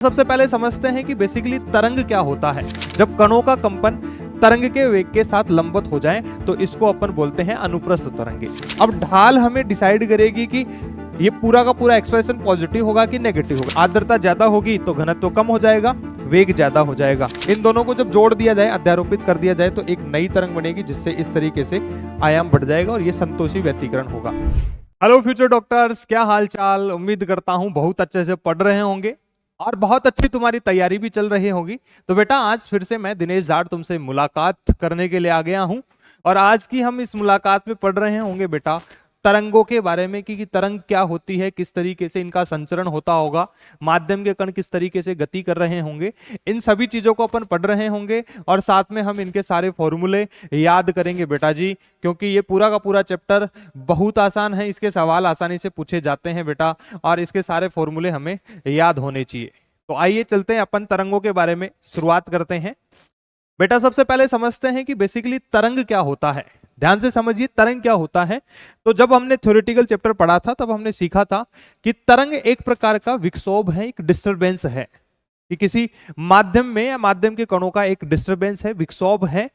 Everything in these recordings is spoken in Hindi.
सबसे पहले समझते हैं कि बेसिकली तरंग क्या होता है। जब कणों का कंपन तरंग के वेग के साथ लंबवत हो जाए तो इसको अपन बोलते हैं अनुप्रस्थ तरंगे। अब ढाल हमें डिसाइड करेगी कि ये पूरा का पूरा एक्सप्रेशन पॉजिटिव होगा कि नेगेटिव होगा। आर्द्रता ज्यादा होगी तो घनत्व कम हो जाएगा, वेग ज्यादा हो जाएगा। इन दोनों को जब जोड़ दिया जाए, अध्यारोपित कर दिया जाए तो एक नई तरंग बनेगी जिससे इस तरीके से आयाम बढ़ जाएगा और ये संतोषी व्यतिकरण होगा। हेलो फ्यूचर डॉक्टर्स, क्या हाल चाल। उम्मीद करता हूं बहुत अच्छे से पढ़ रहे होंगे और बहुत अच्छी तुम्हारी तैयारी भी चल रही होगी। तो बेटा आज फिर से मैं दिनेश जाट तुमसे मुलाकात करने के लिए आ गया हूं और आज की हम इस मुलाकात में पढ़ रहे होंगे बेटा तरंगों के बारे में कि तरंग क्या होती है, किस तरीके से इनका संचरण होता होगा, माध्यम के कण किस तरीके से गति कर रहे होंगे, इन सभी चीजों को अपन पढ़ रहे होंगे और साथ में हम इनके सारे फॉर्मूले याद करेंगे बेटा जी, क्योंकि ये पूरा का पूरा चैप्टर बहुत आसान है। इसके सवाल आसानी से पूछे जाते हैं बेटा और इसके सारे फॉर्मूले हमें याद होने चाहिए। तो आइए चलते हैं, अपन तरंगों के बारे में शुरुआत करते हैं। बेटा सबसे पहले समझते हैं कि बेसिकली तरंग क्या होता है। ध्यान से समझिए तरंग क्या होता है। तो जब हमने थ्योरेटिकल चैप्टर पढ़ा था तब हमने सीखा था कि तरंग एक प्रकार का विक्षोभ है, एक डिस्टरबेंस है, कि किसी माध्यम में या माध्यम के कणों का एक डिस्टरबेंस है, विक्षोभ है,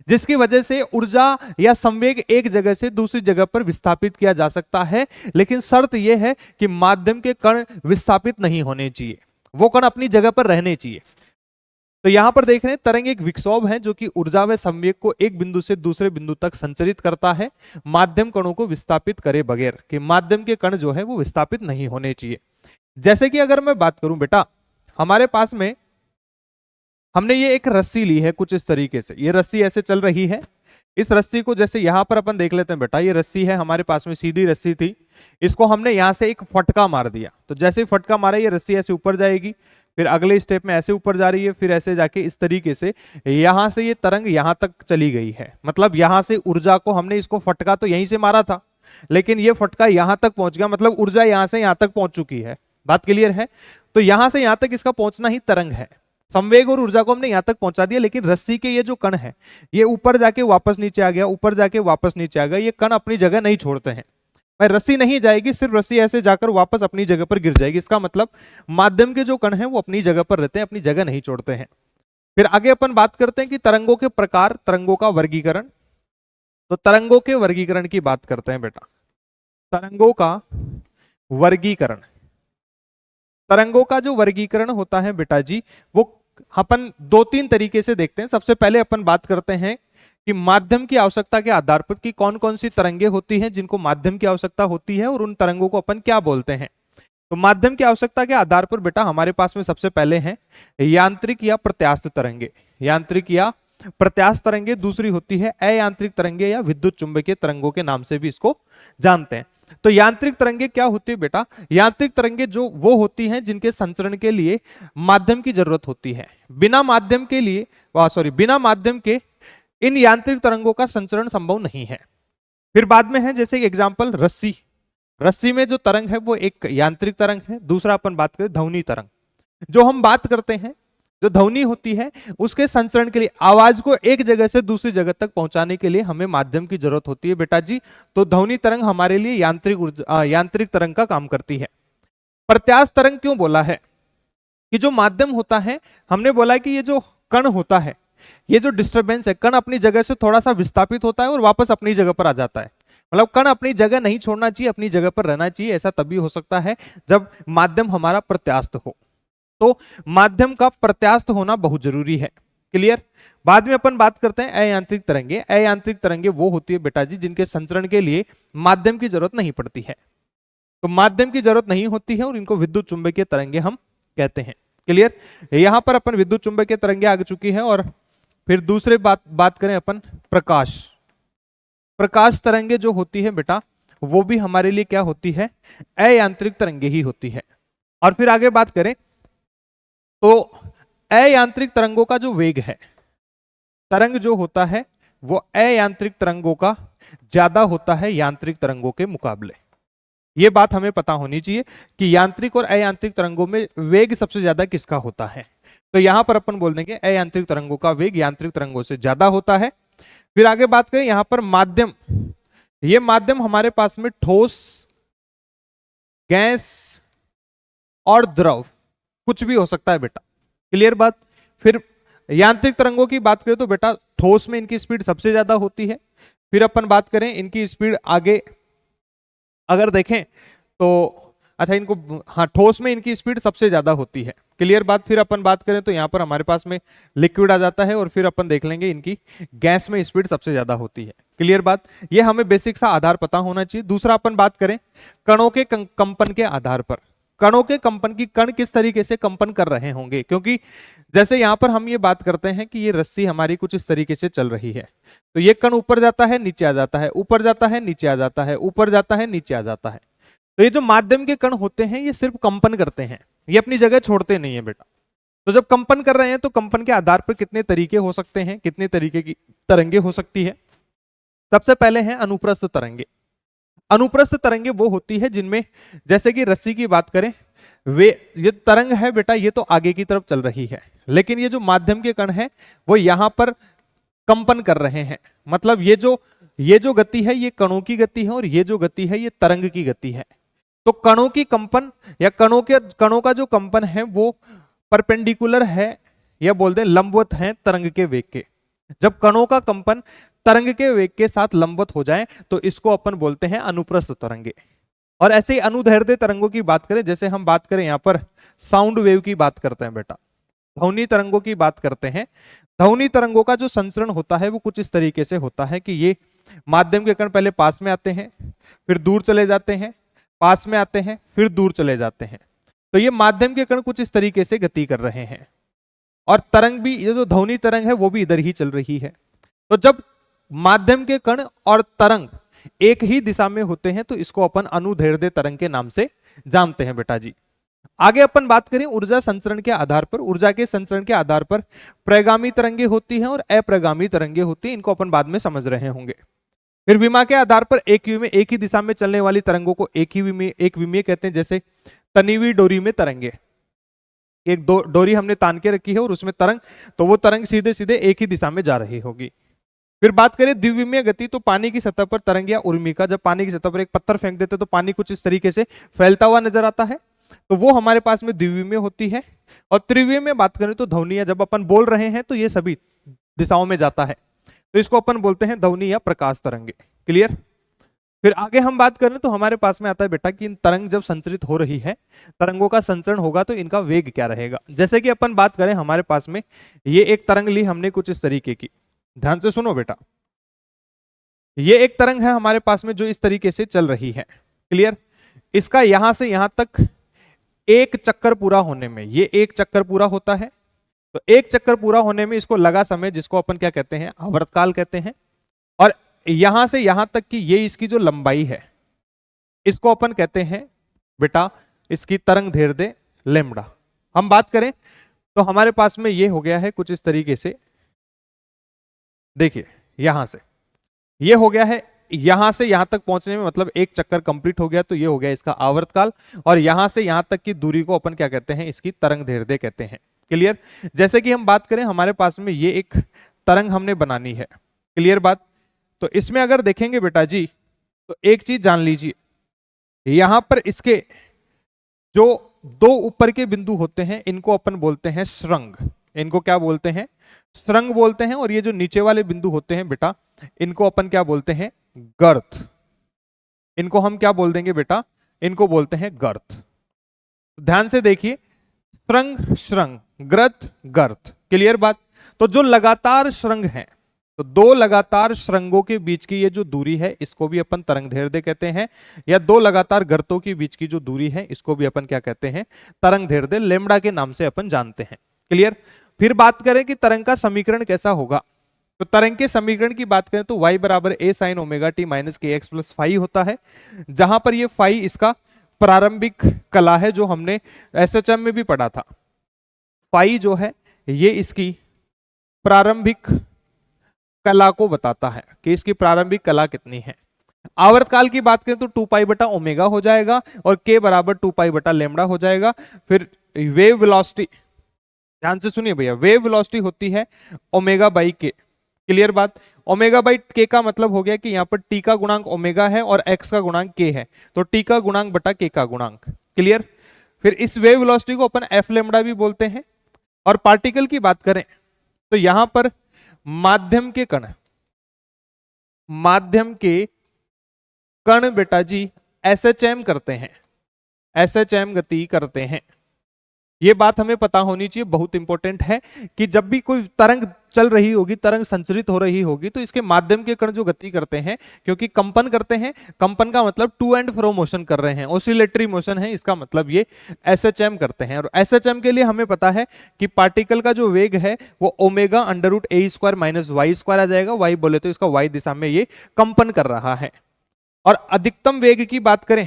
जिसकी वजह से ऊर्जा या संवेग एक जगह से दूसरी जगह पर विस्थापित किया जा सकता है। लेकिन शर्त यह है कि माध्यम के कण विस्थापित नहीं होने चाहिए, वो कण अपनी जगह पर रहने चाहिए। तो यहां पर देख रहे हैं तरंग एक विक्षोभ है जो कि ऊर्जा व संवेग को एक बिंदु से दूसरे बिंदु तक संचरित करता है, माध्यम कणों को विस्थापित करे बगैर, कि माध्यम के कण जो है वो विस्थापित नहीं होने चाहिए। जैसे कि अगर मैं बात करूं बेटा, हमारे पास में हमने ये एक रस्सी ली है कुछ इस तरीके से, ये रस्सी ऐसे चल रही है। इस रस्सी को जैसे यहां पर अपन देख लेते हैं बेटा, ये रस्सी है हमारे पास में, सीधी रस्सी थी, इसको हमने यहां से एक फटका मार दिया। तो जैसे ही फटका मारा ये रस्सी ऐसे ऊपर जाएगी, फिर अगले स्टेप में ऐसे ऊपर जा रही है, फिर ऐसे जाके इस तरीके से यहां से ये तरंग यहां तक चली गई है। मतलब यहां से ऊर्जा को हमने, इसको फटका तो यहीं से मारा था लेकिन ये फटका यहां तक पहुंच गया, मतलब ऊर्जा यहां से यहां तक पहुंच चुकी है। बात क्लियर है। तो यहां से यहां तक इसका पहुंचना ही तरंग है। संवेग और ऊर्जा को हमने यहां तक पहुंचा दिया, लेकिन रस्सी के ये जो कण है ये ऊपर जाके वापस नीचे आ गया, ऊपर जाके वापस नीचे आ गया। ये कण अपनी जगह नहीं छोड़ते हैं भाई, रस्सी नहीं जाएगी, सिर्फ रस्सी ऐसे जाकर वापस अपनी जगह पर गिर जाएगी। इसका मतलब माध्यम के जो कण हैं वो अपनी जगह पर रहते हैं, अपनी जगह नहीं छोड़ते हैं। फिर आगे अपन बात करते हैं कि तरंगों के प्रकार, तरंगों का वर्गीकरण। तो तरंगों के वर्गीकरण की बात करते हैं बेटा। तरंगों का वर्गीकरण, तरंगों का जो वर्गीकरण होता है बेटा जी, वो अपन दो तीन तरीके से देखते हैं। सबसे पहले अपन बात करते हैं कि माध्यम की आवश्यकता के आधार पर कि कौन कौन सी तरंगे होती हैं जिनको माध्यम की आवश्यकता होती है और उन तरंगों को अपन क्या बोलते हैं। तो माध्यम की आवश्यकता के आधार पर बेटा हमारे पास में सबसे पहले हैं यांत्रिक या प्रत्यास्थ तरंगे। यांत्रिक या प्रत्यास्थ तरंगे। दूसरी होती है अयांत्रिक तरंगे या विद्युत चुंबकीय तरंगों के नाम से भी इसको जानते हैं। तो यांत्रिक तरंगे क्या होती है बेटा? यांत्रिक तरंगे जो वो होती हैं जिनके संचरण के लिए माध्यम की जरूरत होती है। बिना माध्यम के लिए, बिना माध्यम के इन यांत्रिक तरंगों का संचरण संभव नहीं है। फिर बाद में है जैसे एग्जांपल रस्सी। रस्सी में जो तरंग है वो एक यांत्रिक तरंग है। दूसरा अपन बात करें ध्वनि तरंग। जो हम बात करते हैं, जो ध्वनि होती है उसके संचरण के लिए, आवाज को एक जगह से दूसरी जगह तक पहुंचाने के लिए हमें माध्यम की जरूरत होती है बेटा जी। तो ध्वनि तरंग हमारे लिए यांत्रिक तरंग का काम करती है। प्रत्यास्थ तरंग क्यों बोला है? कि जो माध्यम होता है, हमने बोला कि ये जो कण होता है, ये जो डिस्टरबेंस है, कण अपनी जगह से थोड़ा सा विस्थापित होता है और वापस अपनी जगह पर आ जाता है। मतलब कण अपनी जगह नहीं छोड़ना चाहिए, अपनी जगह पर रहना चाहिए। ऐसा तभी हो सकता है जब माध्यम हमारा प्रत्यास्थ हो। तो माध्यम का प्रत्यास्थ होना बहुत जरूरी है। क्लियर। बाद में अपन बात करते हैं अयांत्रिक तरंगे। अयांत्रिक तरंगे वो होती है बेटा जी जिनके संचरण के लिए माध्यम की जरूरत नहीं पड़ती है। तो माध्यम की जरूरत नहीं होती है और इनको विद्युत चुंबकीय तरंगे हम कहते हैं। क्लियर। यहां पर अपन विद्युत चुंबकीय तरंगे आ चुकी है। और फिर दूसरे बात करें अपन प्रकाश। प्रकाश तरंगे जो होती है बेटा वो भी हमारे लिए क्या होती है? अयांत्रिक तरंगे ही होती है। और फिर आगे बात करें तो अयांत्रिक तरंगों का जो वेग है, तरंग जो होता है वो अयांत्रिक तरंगों का ज्यादा होता है यांत्रिक तरंगों के मुकाबले। यह बात हमें पता होनी चाहिए कि यांत्रिक और अयांत्रिक तरंगों में वेग सबसे ज्यादा किसका होता है। तो यहां पर अपन बोल देंगे अयांत्रिक तरंगों का वेग यांत्रिक तरंगों से ज्यादा होता है। फिर आगे बात करें यहां पर माध्यम। ये माध्यम हमारे पास में ठोस, गैस और द्रव, कुछ भी हो सकता है बेटा, क्लियर बात। फिर यांत्रिक तरंगों की बात करें तो बेटा ठोस में इनकी स्पीड सबसे ज्यादा होती है। फिर अपन बात करें इनकी स्पीड आगे अगर देखें तो अच्छा इनको, हाँ ठोस में इनकी स्पीड सबसे ज्यादा होती है, क्लियर बात। फिर अपन बात करें तो यहाँ पर हमारे पास में लिक्विड आ जाता है और फिर अपन देख लेंगे इनकी गैस में स्पीड सबसे ज्यादा होती है, क्लियर बात। ये हमें बेसिक सा आधार पता होना चाहिए। दूसरा अपन बात करें कणों के कंपन के आधार पर, कणों के कंपन की, कण किस तरीके से कंपन कर रहे होंगे, क्योंकि जैसे यहां पर हम ये बात करते हैं कि ये रस्सी हमारी कुछ इस तरीके से चल रही है, तो ये कण ऊपर जाता है नीचे आ जाता है, ऊपर जाता है नीचे आ जाता है, ऊपर जाता है नीचे आ जाता है। तो ये जो माध्यम के कण होते हैं ये सिर्फ कंपन करते हैं, ये अपनी जगह छोड़ते नहीं है बेटा। तो जब कंपन कर रहे हैं तो कंपन के आधार पर कितने तरीके हो सकते हैं, कितने तरीके की तरंगे हो सकती है। सबसे पहले है अनुप्रस्थ तरंगे। अनुप्रस्थ तरंगे वो होती है जिनमें, जैसे कि रस्सी की बात करें, वे ये तरंग है बेटा ये तो आगे की तरफ चल रही है, लेकिन ये जो माध्यम के कण है वो यहां पर कंपन कर रहे हैं। मतलब ये जो गति है ये कणों की गति है और ये जो गति है ये तरंग की गति है। तो कणों की कंपन या कणों का जो कंपन है वो परपेंडिकुलर है या बोलते हैं लंबवत है तरंग के वेग के। जब कणों का कंपन तरंग के वेग के साथ लंबवत हो जाए तो इसको अपन बोलते हैं अनुप्रस्थ तरंगे। और ऐसे ही अनुदैर्ध्य तरंगों की बात करें, जैसे हम बात करें यहां पर साउंड वेव की बात करते हैं बेटा, ध्वनि तरंगों की बात करते हैं। ध्वनि तरंगों का जो संचरण होता है वो कुछ इस तरीके से होता है कि ये माध्यम के कण पहले पास में आते हैं, फिर दूर चले जाते हैं, पास में आते हैं, फिर दूर चले जाते हैं। तो ये माध्यम के कण कुछ इस तरीके से गति कर रहे हैं और तरंग भी, ये जो ध्वनि तरंग है वो भी इधर ही चल रही है। तो जब माध्यम के कण और तरंग एक ही दिशा में होते हैं तो इसको अपन अनुदैर्ध्य तरंग के नाम से जानते हैं बेटा जी। आगे अपन बात करें ऊर्जा संचरण के आधार पर, ऊर्जा के संचरण के आधार पर प्रगामी तरंगे होती हैं और अप्रगामी तरंगे होती हैं, इनको अपन बाद में समझ रहे होंगे। फिर विमा के आधार पर एक ही दिशा में चलने वाली तरंगों को एक विमीय कहते हैं। जैसे तनी हुई डोरी में तरंगे, एक डोरी हमने तान के रखी है और उसमें तरंग, तो वो तरंग सीधे सीधे एक ही दिशा में जा रही होगी। फिर बात करें द्विविमीय गति, तो पानी की सतह पर तरंग या उर्मिका, जब पानी की सतह पर एक पत्थर फेंक देते तो पानी कुछ इस तरीके से फैलता हुआ नजर आता है, तो वो हमारे पास में द्विविमीय होती है। और त्रिविमीय में बात करें तो ध्वनि, जब अपन बोल रहे हैं तो ये सभी दिशाओं में जाता है, तो इसको अपन बोलते हैं ध्वनि या प्रकाश तरंगे, क्लियर। फिर आगे हम बात करें तो हमारे पास में आता है बेटा कि इन तरंग जब संचरित हो रही है, तरंगों का संचरण होगा तो इनका वेग क्या रहेगा। जैसे कि अपन बात करें हमारे पास में ये एक तरंग ली हमने कुछ इस तरीके की, ध्यान से सुनो बेटा, ये एक तरंग है हमारे पास में जो इस तरीके से चल रही है, क्लियर। इसका यहां से यहां तक एक चक्कर पूरा होने में, ये एक चक्कर पूरा होता है, तो एक चक्कर पूरा होने में इसको लगा समय, जिसको अपन क्या कहते हैं, आवर्तकाल कहते हैं। और यहां से यहां तक की ये इसकी जो लंबाई है इसको अपन कहते हैं बेटा इसकी तरंग दैर्ध्य लैम्ब्डा। हम बात करें तो हमारे पास में ये हो गया है कुछ इस तरीके से, देखिए यहां से ये हो गया है, यहां से यहां तक पहुंचने में मतलब एक चक्कर कंप्लीट हो गया, तो ये हो गया इसका आवर्तकाल। और यहां से यहां तक की दूरी को अपन क्या कहते हैं, इसकी तरंग दैर्ध्य कहते हैं, क्लियर। जैसे कि हम बात करें हमारे पास में ये एक तरंग हमने बनानी है, क्लियर बात। तो इसमें अगर देखेंगे बेटा जी तो एक चीज जान लीजिए, यहां पर इसके जो दो ऊपर के बिंदु होते हैं इनको अपन बोलते हैं श्रृंग, इनको क्या बोलते हैं, श्रृंग बोलते हैं। और ये जो नीचे वाले बिंदु होते हैं बेटा इनको अपन क्या बोलते हैं, गर्त। इनको हम क्या बोल देंगे बेटा, इनको बोलते हैं गर्त। ध्यान से देखिए, श्रृंग श्रृंग, ग्रत गर्त, क्लियर बात। तो जो लगातार श्रृंग हैं, तो दो लगातार श्रृंगों के बीच की ये जो दूरी है इसको भी अपन तरंग दैर्ध्य कहते हैं, या दो लगातार गर्तों के बीच की जो दूरी है इसको भी अपन क्या कहते हैं, तरंग दैर्ध्य लैम्ब्डा के नाम से अपन जानते हैं, क्लियर। फिर बात करें कि तरंग का समीकरण कैसा होगा, तो तरंग के समीकरण की बात करें तो y बराबर a sin omega t minus k x plus phi होता है, जहां पर ये फाई इसका प्रारंभिक कला है जो हमने एसएचएम में भी पढ़ा था। फाई जो है ये इसकी प्रारंभिक कला को बताता है कि इसकी प्रारंभिक कला कितनी है। आवर्तकाल की बात करें तो 2 पाई बटा ओमेगा हो जाएगा और k बराबर 2 पाई बटा लैम्ब्डा हो जाएगा। फिर वेव वेलोसिटी, ध्यान से सुनिए भैया, वेव वेलोसिटी होती है ओमेगा बाई के, क्लियर बात। ओमेगा बाई के का मतलब हो गया कि यहाँ पर टी का गुणांक ओमेगा है और एक्स का गुणांक के है, तो टी का गुणांक बटा के का गुणांक, क्लियर। फिर इस वेव वेलोसिटी को अपन एफ लेमडा भी बोलते हैं। और पार्टिकल की बात करें तो यहां पर माध्यम के कण बेटा जी एसएचएम करते हैं, एसएचएम गति करते हैं। ये बात हमें पता होनी चाहिए, बहुत इंपॉर्टेंट है कि जब भी कोई तरंग चल रही होगी, तरंग संचरित हो रही होगी, तो इसके माध्यम के कण जो गति करते हैं, क्योंकि कंपन करते हैं, कंपन का मतलब टू एंड फ्रो मोशन कर रहे हैं, ऑसिलेटरी मोशन है, इसका मतलब ये एसएचएम करते हैं। और एसएचएम के लिए हमें पता है कि पार्टिकल का जो वेग है वो ओमेगा अंडर रूट ए स्क्वायर माइनस वाई स्क्वायर आ जाएगा। वाई बोले तो इसका वाई दिशा में ये कंपन कर रहा है। और अधिकतम वेग की बात करें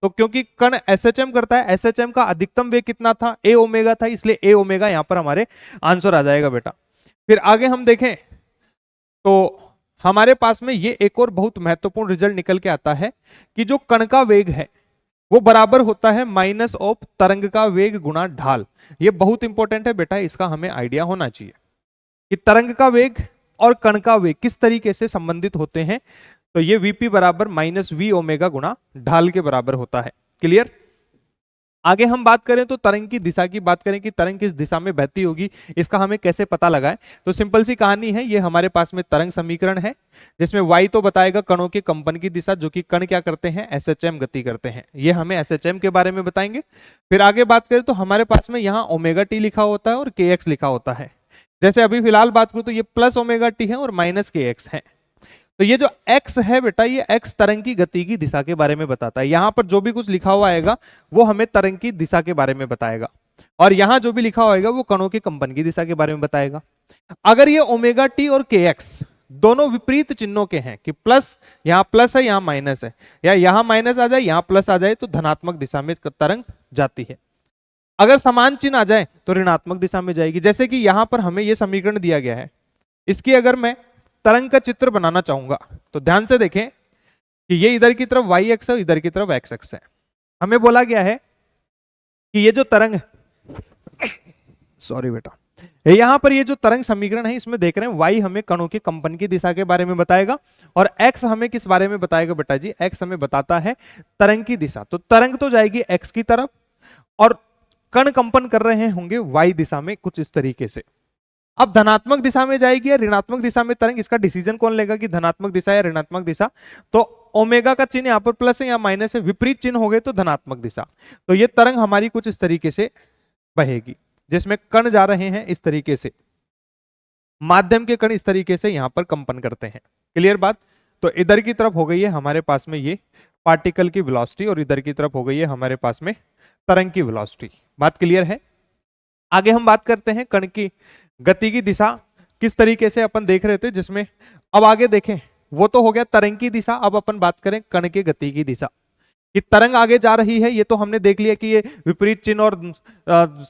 तो क्योंकि कण एसएचएम करता है, एसएचएम का अधिकतम वेग कितना था, ए ओमेगा था, इसलिए ए ओमेगा यहां पर हमारे आंसर आ जाएगा बेटा। फिर आगे हम देखें तो हमारे पास में ये एक और बहुत महत्वपूर्ण रिजल्ट निकल के आता है कि जो कण का वेग है वो बराबर होता है माइनस ऑफ तरंग का वेग गुणा ढाल। ये बहुत इंपॉर्टेंट है बेटा, इसका हमें आइडिया होना चाहिए कि तरंग का वेग और कण का वेग किस तरीके से संबंधित होते हैं। तो ये Vp बराबर माइनस वी ओमेगा गुणा ढाल के बराबर होता है। क्लियर? आगे हम बात करें तो तरंग की दिशा की बात करें कि तरंग किस दिशा में बहती होगी, इसका हमें कैसे पता लगाएं। तो सिंपल सी कहानी है, ये हमारे पास में तरंग समीकरण है जिसमें y तो बताएगा कणों के कंपन की दिशा, जो कि कण क्या करते हैं, एसएचएम गति करते हैं। ये हमें एसएचएम के बारे में बताएंगे। फिर आगे बात करें तो हमारे पास में यहाँ ओमेगा टी लिखा होता है और के एक्स लिखा होता है। जैसे अभी फिलहाल बात करूं तो ये प्लस ओमेगा टी है और माइनस के एक्स है। तो ये जो x है बेटा, ये x तरंग की गति की दिशा के बारे में बताता है। यहां पर जो भी कुछ लिखा हुआ आएगा वो हमें तरंग की दिशा के बारे में बताएगा, और यहां जो भी लिखा होगा वो कणों के कंपन की दिशा के बारे में बताएगा। अगर ये ओमेगा टी और के एक्स दोनों विपरीत चिन्हों के हैं कि प्लस यहां प्लस है, यहां माइनस है, या यहां माइनस आ जाए यहां प्लस आ जाए, तो धनात्मक दिशा में तरंग जाती है। अगर समान चिन्ह आ जाए तो ऋणात्मक दिशा में जाएगी। जैसे कि यहां पर हमें यह समीकरण दिया गया है, इसकी अगर मैं तरंग का चित्र बनाना चाहूंगा तो ध्यान से देखें कि ये इधर की तरफ वाई एक्स है, इधर की तरफ एक्स एक्स है। हमें बोला गया है कि ये जो तरंग सॉरी बेटा, यहां पर ये जो तरंग समीकरण है इसमें देख रहे हैं वाई हमें कणों के कंपन की दिशा के बारे में बताएगा, और एक्स हमें किस बारे में बताएगा बेटा जी, एक्स हमें बताता है तरंग की दिशा। तो तरंग तो जाएगी एक्स की तरफ और कण कंपन कर रहे होंगे वाई दिशा में, कुछ इस तरीके से। अब धनात्मक दिशा में जाएगी या ऋणात्मक दिशा में तरंग, इसका डिसीजन कौन लेगा कि धनात्मक दिशा या ऋणात्मक दिशा। तो ओमेगा का चिन्ह यहाँ पर प्लस है या माइनस है, विपरीत चिन्ह हो गए तो धनात्मक दिशा। तो ये तरंग हमारी कुछ इस तरीके से बहेगी, जिसमें कण जा रहे हैं इस तरीके से, माध्यम के कण इस तरीके से यहाँ पर कंपन करते हैं। क्लियर बात? तो इधर की तरफ हो गई है हमारे पास में ये पार्टिकल की वेलोसिटी, और इधर की तरफ हो गई है हमारे पास में तरंग की वेलोसिटी। बात क्लियर है? आगे हम बात करते हैं कण की गति की दिशा किस तरीके से अपन देख रहे थे, जिसमें अब आगे देखें वो तो हो गया तरंग की दिशा। अब अपन बात करें कण की गति की दिशा, कि तरंग आगे जा रही है, ये तो हमने देख लिया कि ये विपरीत चिन्ह और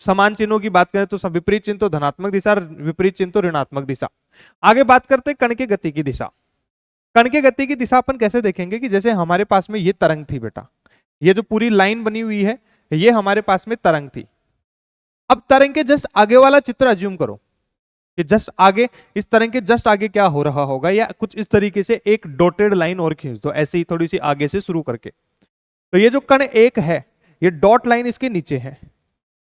समान चिन्हों की बात करें तो विपरीत चिन्ह तो धनात्मक दिशा, विपरीत चिन्ह तो ऋणात्मक दिशा। आगे बात करते हैं कण की गति की दिशा। कण की गति की दिशा अपन कैसे देखेंगे कि जैसे हमारे पास में ये तरंग थी बेटा, ये जो पूरी लाइन बनी हुई है ये हमारे पास में तरंग थी। अब तरंग के जस्ट आगे वाला चित्र अज्यूम करो कि जस्ट आगे, इस तरंग के जस्ट आगे क्या हो रहा होगा, या कुछ इस तरीके से एक डॉटेड लाइन और खींच दो ऐसे ही थोड़ी सी आगे से शुरू करके। तो ये जो कण एक है, ये डॉट लाइन इसके नीचे है,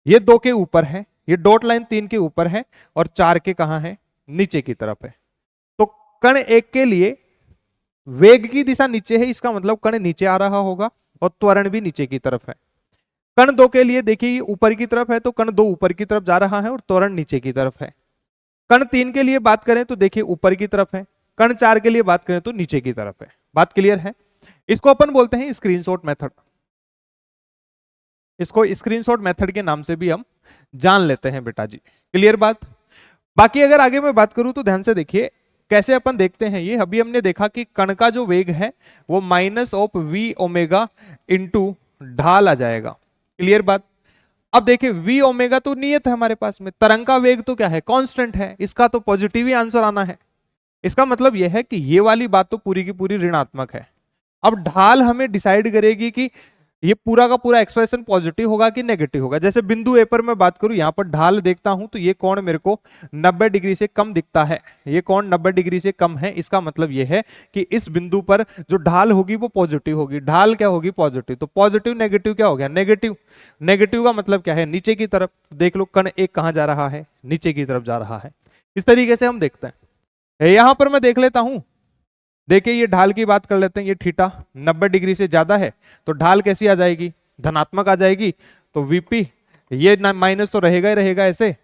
ये 2 के ऊपर है, ये डॉट लाइन 3 के ऊपर है, और 4 के कहां है, नीचे की तरफ है। तो कण एक के लिए वेग की दिशा नीचे है, इसका मतलब कण नीचे आ रहा होगा, और त्वरण भी नीचे की तरफ है। कण 2 के लिए देखिए ऊपर की तरफ है, तो कण 2 ऊपर की तरफ जा रहा है और त्वरण नीचे की तरफ है। कण 3 के लिए बात करें तो देखिए ऊपर की तरफ है। कण 4 के लिए बात करें तो नीचे की तरफ है। बात क्लियर है? इसको अपन बोलते हैं स्क्रीनशॉट मेथड। इसको स्क्रीनशॉट मेथड के नाम से भी हम जान लेते हैं बेटा जी। क्लियर बात? बाकी अगर आगे मैं बात करूं तो ध्यान से देखिए कैसे अपन देखते हैं। ये अभी हमने देखा कि कण का जो वेग है वो minus of V omega into ढाल आ जाएगा। क्लियर बात? अब देखिए वी ओमेगा तो नियत है हमारे पास में, तरंग का वेग तो क्या है, कांस्टेंट है, इसका तो पॉजिटिव ही आंसर आना है। इसका मतलब यह है कि ये वाली बात तो पूरी की पूरी ऋणात्मक है। अब ढाल हमें डिसाइड करेगी कि ये पूरा का पूरा एक्सप्रेशन पॉजिटिव होगा कि नेगेटिव होगा। जैसे बिंदु ए पर मैं बात करूं, यहां पर ढाल देखता हूं तो ये कोण मेरे को 90 डिग्री से कम दिखता है, ये कोण 90 डिग्री से कम है। इसका मतलब ये है कि इस बिंदु पर जो ढाल होगी वो पॉजिटिव होगी। ढाल क्या होगी? पॉजिटिव। तो पॉजिटिव नेगेटिव क्या हो गया? नेगेटिव। नेगेटिव का मतलब क्या है? नीचे की तरफ। देख लो कण एक कहां जा रहा है? नीचे की तरफ जा रहा है। इस तरीके से हम देखते हैं। यहां पर मैं देख लेता हूं, देखिए ये ढाल की बात कर लेते हैं। ये थीटा 90 डिग्री से ज्यादा है तो ढाल कैसी आ जाएगी? धनात्मक आ जाएगी। तो वीपी ये माइनस तो रहेगा ही रहेगा ऐसे,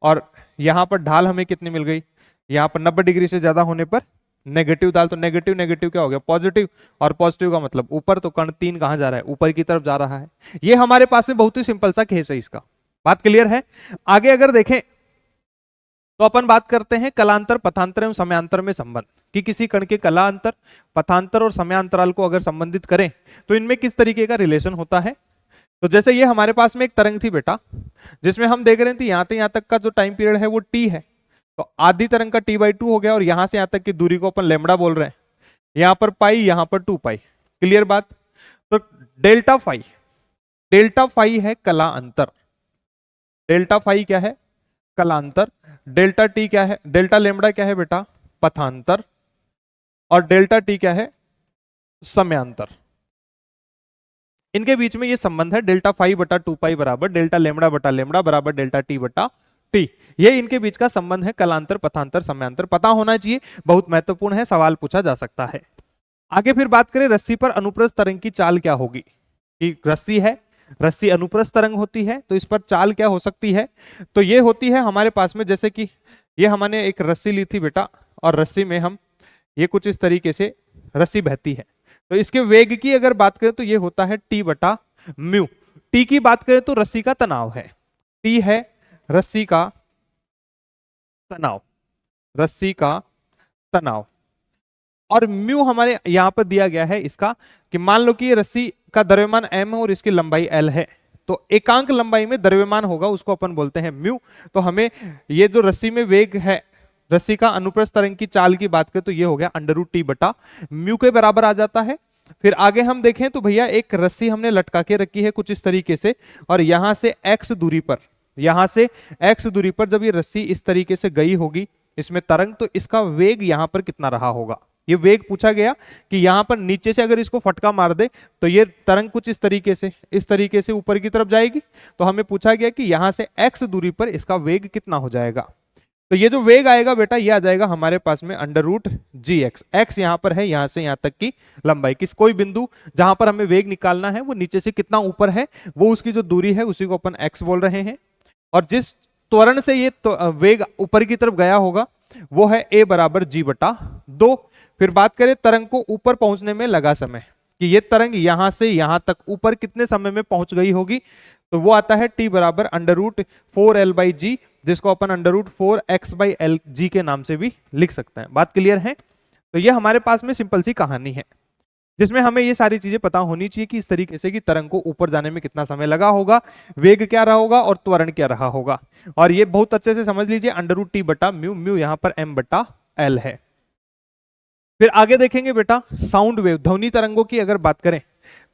और यहां पर ढाल हमें कितनी मिल गई? यहां पर 90 डिग्री से ज्यादा होने पर नेगेटिव ढाल। तो नेगेटिव नेगेटिव क्या हो गया? पॉजिटिव। और पॉजिटिव का मतलब ऊपर, तो कण 3 कहां जा रहा है? ऊपर की तरफ जा रहा है। ये हमारे पास में बहुत ही सिंपल सा केस है इसका। बात क्लियर है? आगे अगर देखें तो अपन बात करते हैं कलांतर, पथांतर एवं समयांतर में संबंध, कि किसी कण के कलांतर, पथांतर और समयांतराल को अगर संबंधित करें तो इनमें किस तरीके का रिलेशन होता है। तो जैसे ये हमारे पास में एक तरंग थी बेटा, जिसमें हम देख रहे थे यहां तक का जो टाइम पीरियड है वो टी है। तो आधी तरंग का t/2 हो गया, और यहां से यहां तक की दूरी को अपन लेमड़ा बोल रहे हैं। यहां पर पाई, यहां पर 2 पाई। क्लियर बात? तो डेल्टा फाई है कला अंतर। डेल्टा फाई क्या है? कलांतर। डेल्टा टी क्या है? डेल्टा लेमड़ा क्या है बेटा? पथांतर। और डेल्टा टी क्या है? समयांतर। इनके बीच में ये संबंध है डेल्टा फाई बटा 2 पाई बराबर डेल्टा लेमड़ा बटा लेमड़ा बराबर डेल्टा टी बटा टी। ये इनके बीच का संबंध है कलांतर, पथांतर, समयांतर। पता होना चाहिए, बहुत महत्वपूर्ण है, सवाल पूछा जा सकता है। आगे फिर बात करें रस्सी पर अनुप्रस्थ तरंग की चाल क्या होगी। कि रस्सी है, रस्सी अनुप्रस्थ तरंग होती है, तो इस पर चाल क्या हो सकती है? तो ये होती है हमारे पास में, जैसे कि ये हमने एक रस्सी ली थी बेटा, और रस्सी में हम ये कुछ इस तरीके से रस्सी बहती है। तो इसके वेग की अगर बात करें तो ये होता है टी बटा म्यू। टी की बात करें तो रस्सी का तनाव है, टी है रस्सी का तनाव, रस्सी का तनाव। और म्यू हमारे यहां पर दिया गया है इसका, कि मान लो कि ये रस्सी का द्रव्यमान m है और इसकी लंबाई l है, तो एकांक लंबाई में द्रव्यमान होगा, उसको अपन बोलते हैं म्यू। तो हमें ये जो रस्सी में वेग है, रस्सी का अनुप्रस्थ तरंग की चाल की बात करें तो ये हो गया √t बटा म्यू के बराबर आ जाता है। फिर आगे हम देखें तो भैया एक रस्सी हमने लटका के रखी है कुछ इस तरीके से, और यहां से x दूरी पर, यहां से x दूरी पर जब ये रस्सी इस तरीके से गई होगी इसमें तरंग, तो इसका वेग यहां पर कितना रहा होगा? ये वेग पूछा गया कि यहां पर नीचे से अगर इसको फटका मार दे तो ये तरंग कुछ इस तरीके से ऊपर की तरफ जाएगी। तो हमें पूछा गया कि यहां से x दूरी पर इसका वेग कितना हो जाएगा। तो ये जो वेग आएगा बेटा, ये आ जाएगा हमारे पास में √gx। x यहां पर है, यहां से यहां तक की लंबाई, किस कोई बिंदु जहां पर हमें वेग निकालना है वो नीचे से कितना ऊपर है, वो उसकी जो दूरी है उसी को अपन x बोल रहे हैं। और जिस त्वरण से ये वेग ऊपर की तरफ गया होगा वो है a बराबर g बटा 2। फिर बात करें तरंग को ऊपर पहुंचने में लगा समय, कि ये तरंग यहां से यहां तक ऊपर कितने समय में पहुंच गई होगी, तो वो आता है t बराबर √4l/g, जिसको अपन √4x/lg के नाम से भी लिख सकते हैं। बात क्लियर है? तो ये हमारे पास में सिंपल सी कहानी है, जिसमें हमें ये सारी चीजें पता होनी चाहिए कि इस तरीके से कि तरंग को ऊपर जाने में कितना समय लगा होगा, वेग क्या रहा होगा और त्वरण क्या रहा होगा। और ये बहुत अच्छे से समझ लीजिए, √t बटा म्यू, म्यू यहां पर m बटा l है। फिर आगे देखेंगे बेटा साउंड वेव, ध्वनि तरंगों की अगर बात करें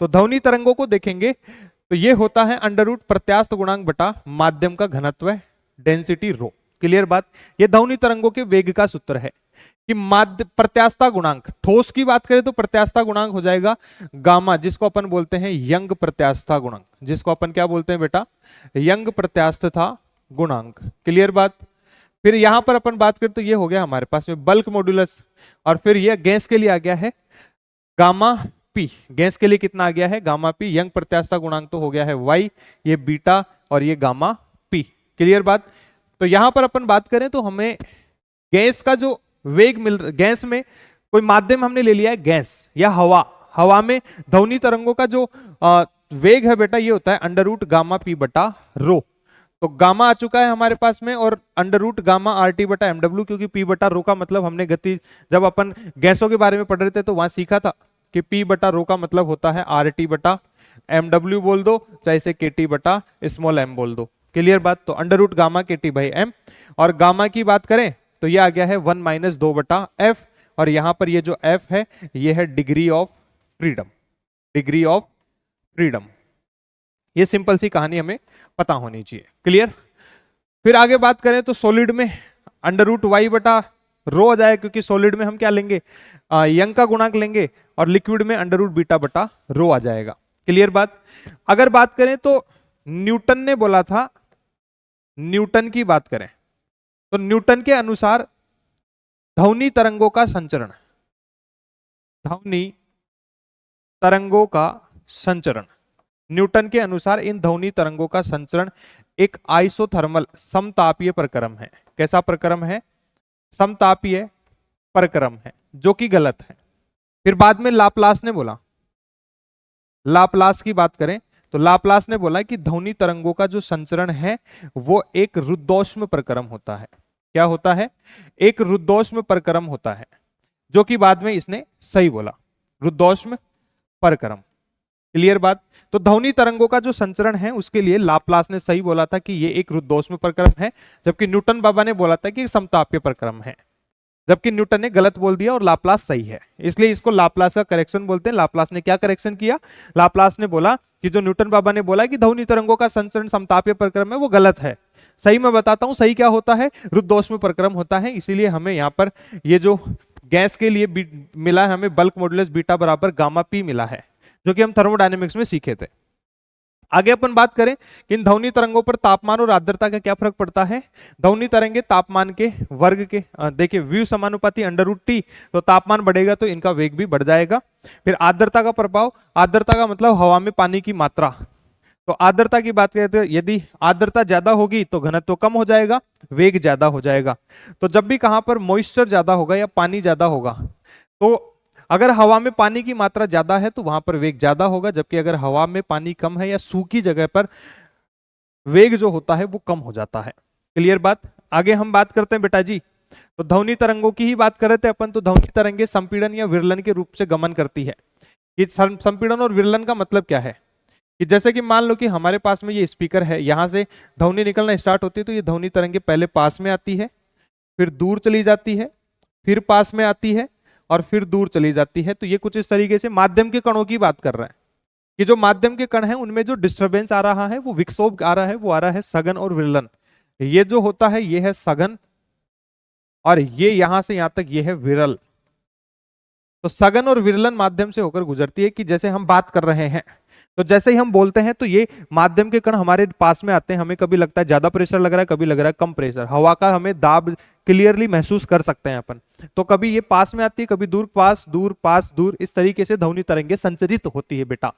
तो ध्वनि तरंगों को देखेंगे तो ये होता है √ प्रत्यास्थ गुणांक बटा माध्यम का घनत्व डेंसिटी रो। क्लियर बात? ये ध्वनि तरंगों के वेग का सूत्र है कि माध्य प्रत्यास्थता गुणांक, ठोस की बात करें तो प्रत्यास्थता गुणांक हो जाएगा गामा, जिसको अपन बोलते हैं यंग प्रत्यास्थता गुणांक, जिसको अपन क्या बोलते हैं बेटा? यंग प्रत्यास्थता गुणांक। क्लियर बात? फिर यहां पर अपन बात करें तो ये हो गया हमारे पास में बल्क मॉड्यूलस, और फिर ये गैस के लिए आ गया है गामा पी। गैस के लिए कितना आ गया है? Gamma P. यंग प्रत्यास्थता गुणांक तो हो गया है y, ये बीटा और ये गामा पी। क्लियर बात? तो यहां पर अपन बात करें तो हमें गैस का जो वेग गैस में कोई माध्यम हमने ले लिया है गैस या हवा, हवा में ध्वनि तरंगों का जो वेग है बेटा ये होता है √ गामा पी बटा रो। तो गामा आ चुका है हमारे पास में, और √ गामा RT बटा MW, क्योंकि P बटा रो का मतलब हमने गति जब अपन गैसों के बारे में पढ़ रहे थे तो वहां सीखा था कि P बटा रो का मतलब होता है RT बटा MW बोल दो, चाहे इसे KT बटा स्मॉल m बोल दो। क्लियर बात? तो √ गामा KT/m, और गामा की बात करें तो ये आ गया है 1 - 2 बटा f, और यहां पर ये जो f है ये है degree of freedom, degree of freedom. ये सिंपल सी कहानी हमें पता होनी चाहिए। क्लियर। फिर आगे बात करें तो सॉलिड में अंडर रूट वाई बटा रो आ जाए, क्योंकि सॉलिड में हम क्या लेंगे, यंग का गुणांक लेंगे, और लिक्विड में अंडर रूट बीटा बटा रो आ जाएगा। क्लियर बात। अगर बात करें तो न्यूटन ने बोला था, न्यूटन की बात करें तो न्यूटन के अनुसार ध्वनि तरंगों का संचरण, ध्वनि तरंगों का संचरण, न्यूटन के अनुसार इन ध्वनि तरंगों का संचरण एक आइसोथर्मल समतापीय प्रक्रम है। कैसा प्रक्रम है? समतापीय प्रक्रम है, जो कि गलत है। फिर बाद में लाप्लास ने बोला, लाप्लास की बात करें तो लाप्लास ने बोला कि ध्वनि तरंगों का जो संचरण है वो एक रुद्धोष्म प्रक्रम होता है। क्या होता है? एक रुद्धोष्म प्रक्रम होता है, जो कि बाद में इसने सही बोला, रुद्धोष्म प्रक्रम। क्लियर बात। तो ध्वनि तरंगों का जो संचरण है उसके लिए लाप्लास ने सही बोला था कि ये एक रुद्धोष्म प्रक्रम है, जबकि न्यूटन बाबा ने बोला था कि समतापीय प्रक्रम है। जबकि न्यूटन ने गलत बोल दिया और लाप्लास सही है, इसलिए इसको लाप्लास का करेक्शन बोलते हैं। लाप्लास ने क्या करेक्शन किया? लाप्लास ने बोला कि जो न्यूटन बाबा ने बोला कि ध्वनि तरंगों का संचरण समतापीय प्रक्रम है वो गलत है। सही मैं बताता हूं, सही क्या होता है? रुद्धोष्म प्रक्रम होता है। इसीलिए हमें यहाँ पर ये जो गैस के लिए मिला है, हमें बल्क मॉडुलस बीटा बराबर गामा पी मिला है, जो कि हम थर्मोडायनेमिक्स में सीखे थे। आगे अपन बात करें कि इन ध्वनि तरंगों पर तापमान और आर्द्रता का क्या फर्क पड़ता है। ध्वनि तरंगे तापमान के वर्ग के, देखिए व्यू समानुपाती अंडर रूट टी, तो तापमान बढ़ेगा तो इनका वेग भी बढ़ जाएगा। फिर आर्द्रता का प्रभाव, आर्द्रता का मतलब हवा में पानी की मात्रा, तो आर्द्रता की बात करें तो यदि आर्द्रता ज्यादा होगी तो घनत्व कम हो जाएगा, वेग ज्यादा हो जाएगा। तो जब भी कहां पर मॉइस्चर ज्यादा होगा या पानी ज्यादा होगा, तो अगर हवा में पानी की मात्रा ज्यादा है तो वहां पर वेग ज्यादा होगा, जबकि अगर हवा में पानी कम है या सूखी जगह पर वेग जो होता है वो कम हो जाता है। क्लियर बात। आगे हम बात करते हैं बेटा जी, तो ध्वनि तरंगों की ही बात कर रहे थे अपन। तो ध्वनि तरंगे संपीड़न या विरलन के रूप से गमन करती है। कि संपीड़न और विरलन का मतलब क्या है? कि जैसे कि मान लो कि हमारे पास में ये स्पीकर है, यहां से ध्वनि निकलना स्टार्ट होती है, तो ये ध्वनि तरंगे पहले पास में आती है, फिर दूर चली जाती है, फिर पास में आती है और फिर दूर चली जाती है। तो ये कुछ इस तरीके से माध्यम के कणों की बात कर रहा है कि जो माध्यम के कण हैं उनमें जो डिस्टरबेंस आ रहा है, वो विक्षोभ आ रहा है, वो आ रहा है सघन और विरलन। ये जो होता है ये है सघन, और ये यहां से यहां तक ये है विरल। तो सघन और विरलन माध्यम से होकर गुजरती है। कि जैसे हम बात कर रहे हैं तो जैसे ही हम बोलते हैं तो ये माध्यम के कण हमारे पास में आते हैं, हमें कभी लगता है ज्यादा प्रेशर लग रहा है, कभी लग रहा है कम प्रेशर, हवा का हमें दाब क्लियरली महसूस कर सकते हैं अपन। तो कभी ये पास में आती है, कभी दूर पास दूर पास दूर, इस तरीके से ध्वनि तरंगे संचरित होती है बेटा।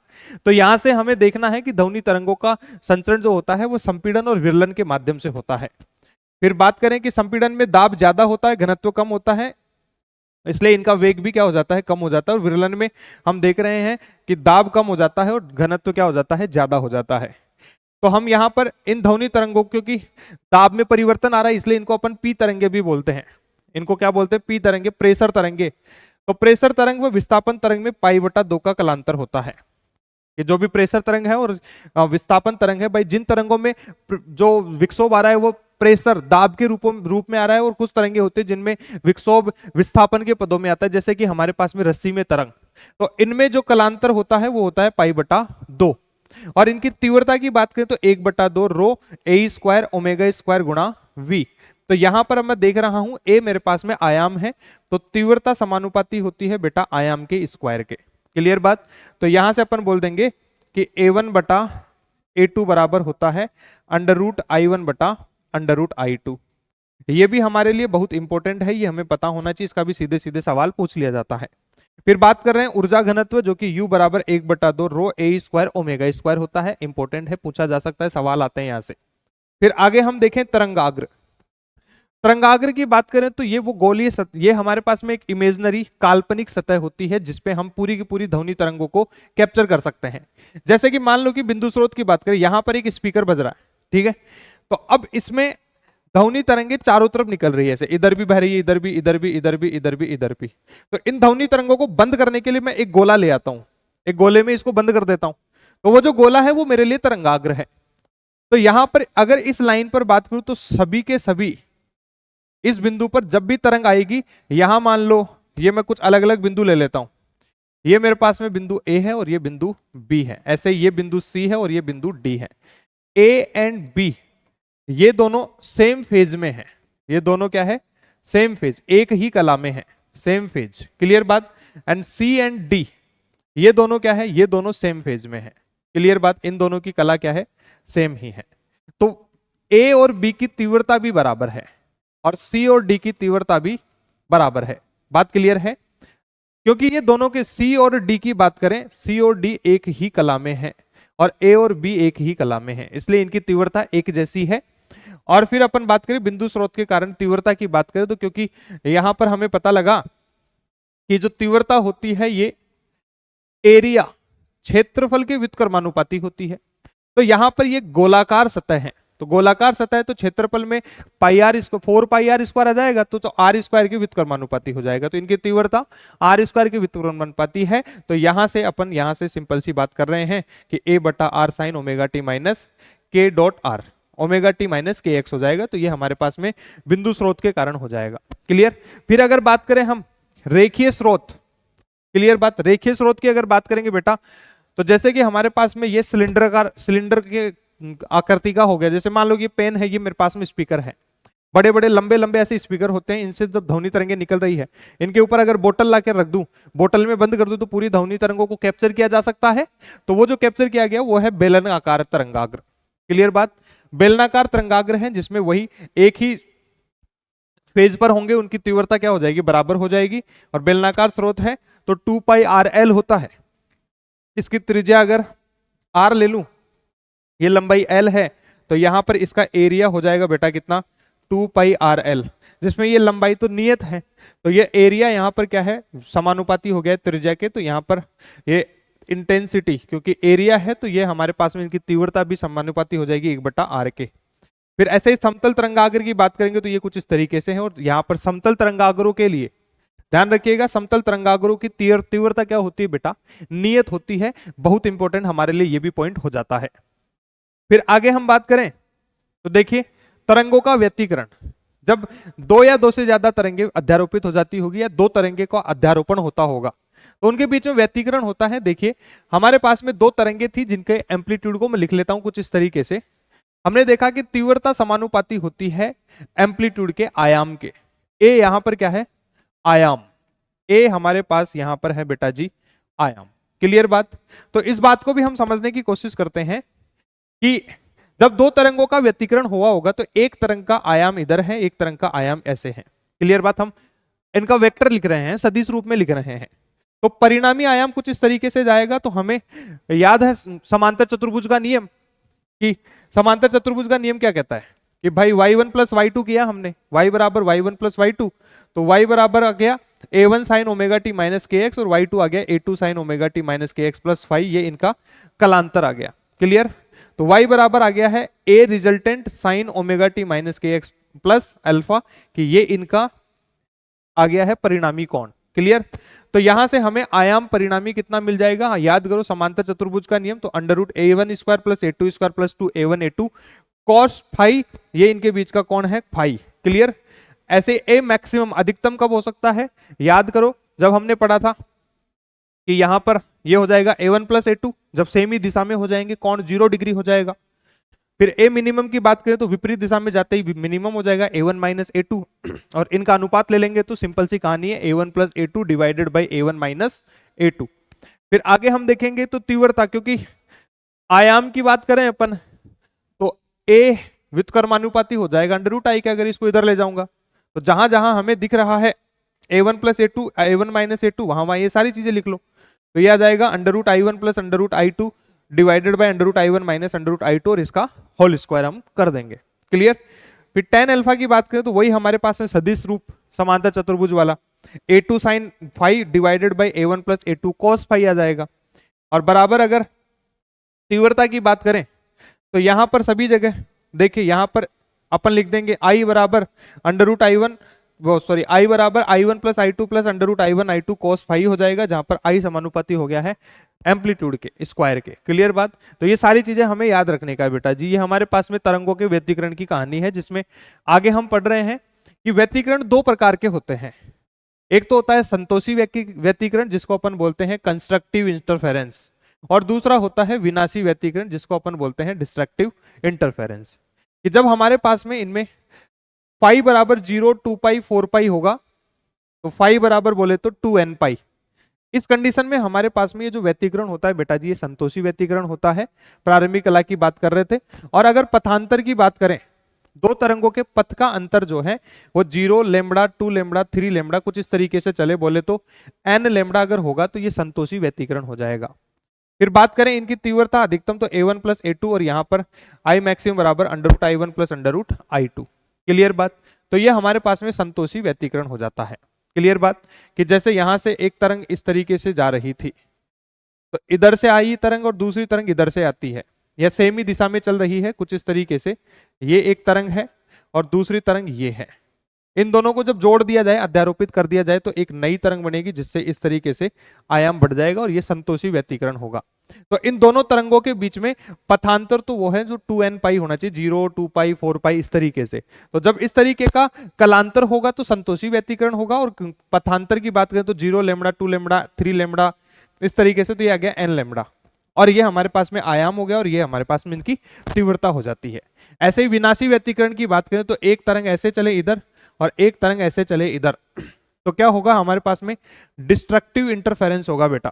तो यहां से हमें देखना है कि ध्वनि तरंगों का संचरण जो होता है वो संपीड़न और विरलन के माध्यम से होता है। फिर बात करें कि संपीड़न में दाब ज्यादा होता है, घनत्व कम होता है, इसलिए इनका वेग भी क्या हो जाता है? कम हो जाता है। और विरलन में हम देख रहे हैं कि दाब कम हो जाता है और घनत्व क्या हो जाता है? ज्यादा हो जाता है। तो हम यहां पर इन ध्वनि तरंगों, क्योंकि दाब में परिवर्तन आ रहा है इसलिए इनको अपन पी तरंगे भी बोलते हैं। इनको क्या बोलते हैं? पी तरंगे, प्रेशर तरंगे। तो प्रेशर तरंग व विस्थापन तरंग में पाई बटा 2 का कलांतर होता है। ये जो भी प्रेशर तरंग है और विस्थापन तरंग है, भाई जिन तरंगों में जो विक्षोभ आ रहा है वो प्रेशर दाब के रूप में आ रहा है, और कुछ तरंगे होते हैं जिनमें विक्षोभ विस्थापन के पदों में आता है, जैसे कि हमारे पास में रस्सी में तरंग। तो इनमें जो कलांतर होता है वो होता है पाई बटा 2। और इनकी तीव्रता की बात करें तो 1/2 रो ए स्क्वायर ओमेगा स्क्वायर गुणा वी। तो यहां पर मैं देख रहा हूं ए मेरे पास में आयाम है, तो तीव्रता समानुपाती होती है बेटा आयाम के स्क्वायर के। क्लियर बात। तो यहां से अपन बोल देंगे कि a1/a2 बराबर होता है √i1/√i2। ये भी हमारे लिए बहुत इंपॉर्टेंट है, ये हमें पता होना चाहिए, इसका भी सीधे सीधे सवाल पूछ लिया जाता है। फिर बात कर रहे हैं ऊर्जा घनत्व, जो कि U बराबर 1/2 रो ए स्क्वायर ओमेगा स्क्वायर होता है। इंपॉर्टेंट है, पूछा जा सकता है, सवाल आते हैं यहां से। फिर आगे हम देखें तरंगाग्र। तरंगाग्र की बात करें तो ये वो गोलीय ये हमारे पास में एक इमेजनरी काल्पनिक सतह होती है जिसपे हम पूरी की पूरी ध्वनि तरंगों को कैप्चर कर सकते हैं। जैसे कि मान लो कि बिंदु स्रोत की बात करें, यहां पर एक स्पीकर बज रहा है, ठीक है। तो अब इसमें ध्वनि तरंगे चारों तरफ निकल रही है, ऐसे इधर भी बह रही है, इधर भी इधर भी इधर भी इधर भी इधर भी। तो इन ध्वनि तरंगों को बंद करने के लिए मैं एक गोला ले आता हूं, एक गोले में इसको बंद कर देता हूं, तो वो जो गोला है वो मेरे लिए तरंगाग्र है। तो यहां पर अगर इस लाइन पर बात करूं तो सभी के सभी इस बिंदु पर जब भी तरंग आएगी, यहां मान लो ये मैं कुछ अलग अलग बिंदु ले लेता हूं, ये मेरे पास में बिंदु ए है और ये बिंदु बी है, ऐसे ये बिंदु सी है और ये बिंदु डी है। ए एंड बी ये दोनों सेम फेज में है, ये दोनों क्या है, सेम फेज, एक ही कला में है, सेम फेज, क्लियर बात। एंड सी एंड डी ये दोनों क्या है, ये दोनों सेम फेज में है, क्लियर बात, इन दोनों की कला क्या है, सेम ही है। तो ए और बी की तीव्रता भी बराबर है और सी और डी की तीव्रता भी बराबर है, बात क्लियर है। क्योंकि ये दोनों के सी और डी की बात करें, सी और डी एक ही कला में है और ए और बी एक ही कला में है, इसलिए इनकी तीव्रता एक जैसी है। और फिर अपन बात करें बिंदु स्रोत के कारण तीव्रता की बात करें तो क्योंकि यहां पर हमें पता लगा कि जो तीव्रता होती है ये एरिया क्षेत्रफल के व्युत्क्रमानुपाती होती है। तो यहां पर ये गोलाकार सतह है, तो गोलाकार सतह है तो क्षेत्रफल में पाई आर इसको 4 पाई आर स्क्वायर आ जाएगा, तो आर स्क्वायर के व्युत्क्रमानुपाती हो जाएगा, तो इनकी तीव्रता आर स्क्वायर के व्युत्क्रमानुपाती है। तो यहां से अपन यहां से सिंपल सी बात कर रहे हैं कि ए बटा r sine omega t minus k dot r, omega t minus k x हो जाएगा। तो ये हमारे पास में बिंदु स्रोत के कारण हो जाएगा, क्लियर। फिर अगर बात करें हम रेखीय स्रोत, क्लियर बात, रेखीय स्रोत की अगर बात करेंगे बेटा, तो जैसे कि हमारे पास में ये सिलेंडर के आकृति का हो गया, जैसे मान लो ये पेन है, ये मेरे पास में स्पीकर है, बड़े बड़े लंबे लंबे ऐसे स्पीकर होते हैं, इनसे जब ध्वनि तरंगे निकल रही है, इनके ऊपर अगर बोतल ला के रख दूं, बोतल में बंद कर दूं, तो पूरी ध्वनि तरंगों को कैप्चर किया जा सकता है। तो वो जो कैप्चर किया गया वो है बेलनाकार तरंगाग्र, क्लियर बात, बेलनाकार तरंगाग्र है जिसमें वही एक ही फेज पर होंगे, उनकी तीव्रता क्या हो जाएगी, बराबर हो जाएगी। और बेलनाकार स्रोत है तो 2 पाई आर एल होता है, इसकी त्रिज्या अगर आर ले लूं, ये लंबाई एल है, तो यहां पर इसका एरिया हो जाएगा बेटा कितना, 2 पाई आर एल, जिसमें ये लंबाई तो नियत है, तो ये एरिया यहां पर क्या है, समानुपाती हो गया त्रिज्या के, तो यहां पर ये इंटेंसिटी, क्योंकि एरिया है तो ये हमारे पास में इनकी तीव्रता भी समानुपाती हो जाएगी 1 बटा आर के। फिर ऐसे ही समतल तरंगाग्र की बात करेंगे तो ये कुछ इस तरीके से है, और यहां पर समतल तरंगाग्रों के लिए ध्यान रखिएगा, समतल तरंगाग्रों की तीव्रता क्या होती है बेटा, नियत होती है, बहुत इंपॉर्टेंट हमारे लिए ये भी पॉइंट हो जाता है। फिर आगे हम बात करें तो देखिए तरंगों का व्यतिकरण, जब 2 या 2 से ज्यादा तरंगे अध्यारोपित हो जाती होगी या 2 तरंगे का अध्यारोपण होता होगा, तो उनके बीच में व्यतिकरण होता है। देखिए हमारे पास में 2 तरंगे थी जिनके एम्पलीट्यूड को मैं लिख लेता हूं कुछ इस तरीके से। हमने देखा कि तीव्रता समानुपाती होती है एम्पलीट्यूड के आयाम के, ए यहां पर क्या है, आयाम, ए हमारे पास यहां पर है बेटा जी आयाम, क्लियर बात। तो इस बात को भी हम समझने की कोशिश करते हैं कि जब 2 तरंगों का व्यतिकरण हुआ होगा तो एक तरंग का आयाम इधर है, एक तरंग का आयाम ऐसे है, क्लियर बात। हम इनका वेक्टर लिख रहे हैं, सदिश रूप में लिख रहे हैं, तो परिणामी आयाम कुछ इस तरीके से जाएगा। तो हमें याद है समांतर चतुर्भुज का नियम, कि समांतर चतुर्भुज का नियम क्या कहता है कि भाई y1 प्लस y2 किया हमने, y बराबर y1 प्लस y2, तो y बराबर आ गया a1 sign omega t minus k x और y2 आ गया a2 sign omega t minus k x plus 5, ये इनका कलांतर आ गया, क्लियर। तो y बराबर आ गया है a resultant sign omega t minus k x plus alpha, कि ये इनका आ गया है परिणामी कोण, क्लियर। तो यहां से हमें आयाम परिणामी कितना मिल जाएगा, याद करो समांतर चतुर्भुज का नियम, तो under root a1 square plus a2 square plus 2a1 a2 cos phi, ये इनके बीच का कोण है फाई, क्लियर। ऐसे ए मैक्सिमम अधिकतम कब हो सकता है, याद करो जब हमने पढ़ा था कि यहां पर ये हो जाएगा a1 प्लस a2, जब सेम ही दिशा में हो जाएंगे कोण 0 डिग्री हो जाएगा। फिर ए मिनिमम की बात करें तो विपरीत दिशा में जाते ही मिनिमम हो जाएगा a1 माइनस a2, और इनका अनुपात ले लेंगे तो सिंपल सी कहानी है a1 plus a2 divided by a1 minus a2। फिर आगे हम देखेंगे तो तीव्रता, क्योंकि आयाम की बात करें अपन तो a व्युत्क्रमानुपाती हो जाएगा अंडर रूट आई के, अगर इसको इधर ले जाऊंगा तो जहां जहां हमें दिख रहा है a1 plus a2 a1 minus a2, वहां ये सारी चीजें लिख लो, तो ये आ जाएगा अंडर रूट आई1 प्लस अंडर रूट आई2 डिवाइडेड बाय अंडर रूट आई1 माइनस अंडर रूट आई2, और इसका होल स्क्वायर हम कर देंगे, क्लियर। फिर tan अल्फा की बात करें तो वही हमारे पास है सदिश रूप समांतर चतुर्भुज वाला, a2 sine phi divided by a1 plus a2 cos phi आ जाएगा। और बराबर अगर तीव्रता की बात करें तो यहां पर सभी जगह देखिए, यहां पर अपन लिख देंगे आई बराबर अंडर रूट आई1, सॉरी आई बराबर आई1 प्लस आई2 प्लस अंडर रूट आई1 आई2 कॉस फाई हो जाएगा, जहां पर आई समानुपाती हो गया है एम्पलीट्यूड के स्क्वायर के, क्लियर बात। तो ये सारी चीजें हमें याद रखने का है बेटा जी। ये हमारे पास में तरंगों के व्यतिकरण की कहानी है, जिसमें आगे हम पढ़ रहे हैं कि व्यतिकरण 2 प्रकार के होते हैं, एक तो होता है संतोषी व्यतिकरण जिसको अपन बोलते हैं कंस्ट्रक्टिव इंटरफेरेंस, और दूसरा होता है विनाशी व्यतिकरण जिसको अपन बोलते हैं डिस्ट्रक्टिव इंटरफेरेंस। कि जब हमारे पास में इनमें पाई बराबर 0, 2 पाई, 4 पाई होगा, तो फाई बराबर बोले तो 2n पाई, इस कंडीशन में हमारे पास में ये जो व्यतिकरण होता है बेटा जी ये संतोषी व्यतिकरण होता है। प्रारंभिक कला की बात कर रहे थे। और अगर पथांतर की बात करें, दो तरंगों के पथ का अंतर जो है वो 0 लेमड़ा, 2 लेमड़ा, 3 लेमड़ा कुछ इस तरीके से चले बोले तो n लेमड़ा अगर होगा तो ये संतोषी व्यतिकरण हो जाएगा। फिर बात करें इनकी तीव्रता अधिकतम तो a1 प्लस a2, और यहाँ पर i मैक्सिमम बराबर √i1 प्लस √i2। क्लियर बात? तो ये हमारे पास में संतोषी व्यतिकरण हो जाता है। क्लियर बात? कि जैसे यहां से एक तरंग इस तरीके से जा रही थी, तो इधर से आई तरंग और दूसरी तरंग इधर से आती है, यह सेम ही दिशा में चल रही है कुछ इस तरीके से, ये एक तरंग है और दूसरी तरंग ये है। इन दोनों को जब जोड़ दिया जाए, अध्यारोपित कर दिया जाए, तो एक नई तरंग बनेगी जिससे इस तरीके से आयाम बढ़ जाएगा और ये संतोषी व्यतिकरण होगा। तो इन दोनों तरंगों के बीच में पथांतर तो वो है जो 2n पाई होना चाहिए, 0, 2 पाई, 4 पाई इस तरीके से। तो जब इस तरीके का कलांतर होगा तो संतोषी व्यतिकरण होगा, और पथांतर की बात करें तो 0 लेमड़ा, 2 लेमड़ा, 3 लेमड़ा इस तरीके से, तो ये आ गया n लेमड़ा, और ये हमारे पास में आयाम हो गया, और ये हमारे पास में इनकी तीव्रता हो जाती है। ऐसे ही विनाशी व्यतिकरण की बात करें तो एक तरंग ऐसे चले इधर और एक तरंग ऐसे चले इधर, तो क्या होगा हमारे पास में डिस्ट्रक्टिव इंटरफेरेंस होगा बेटा।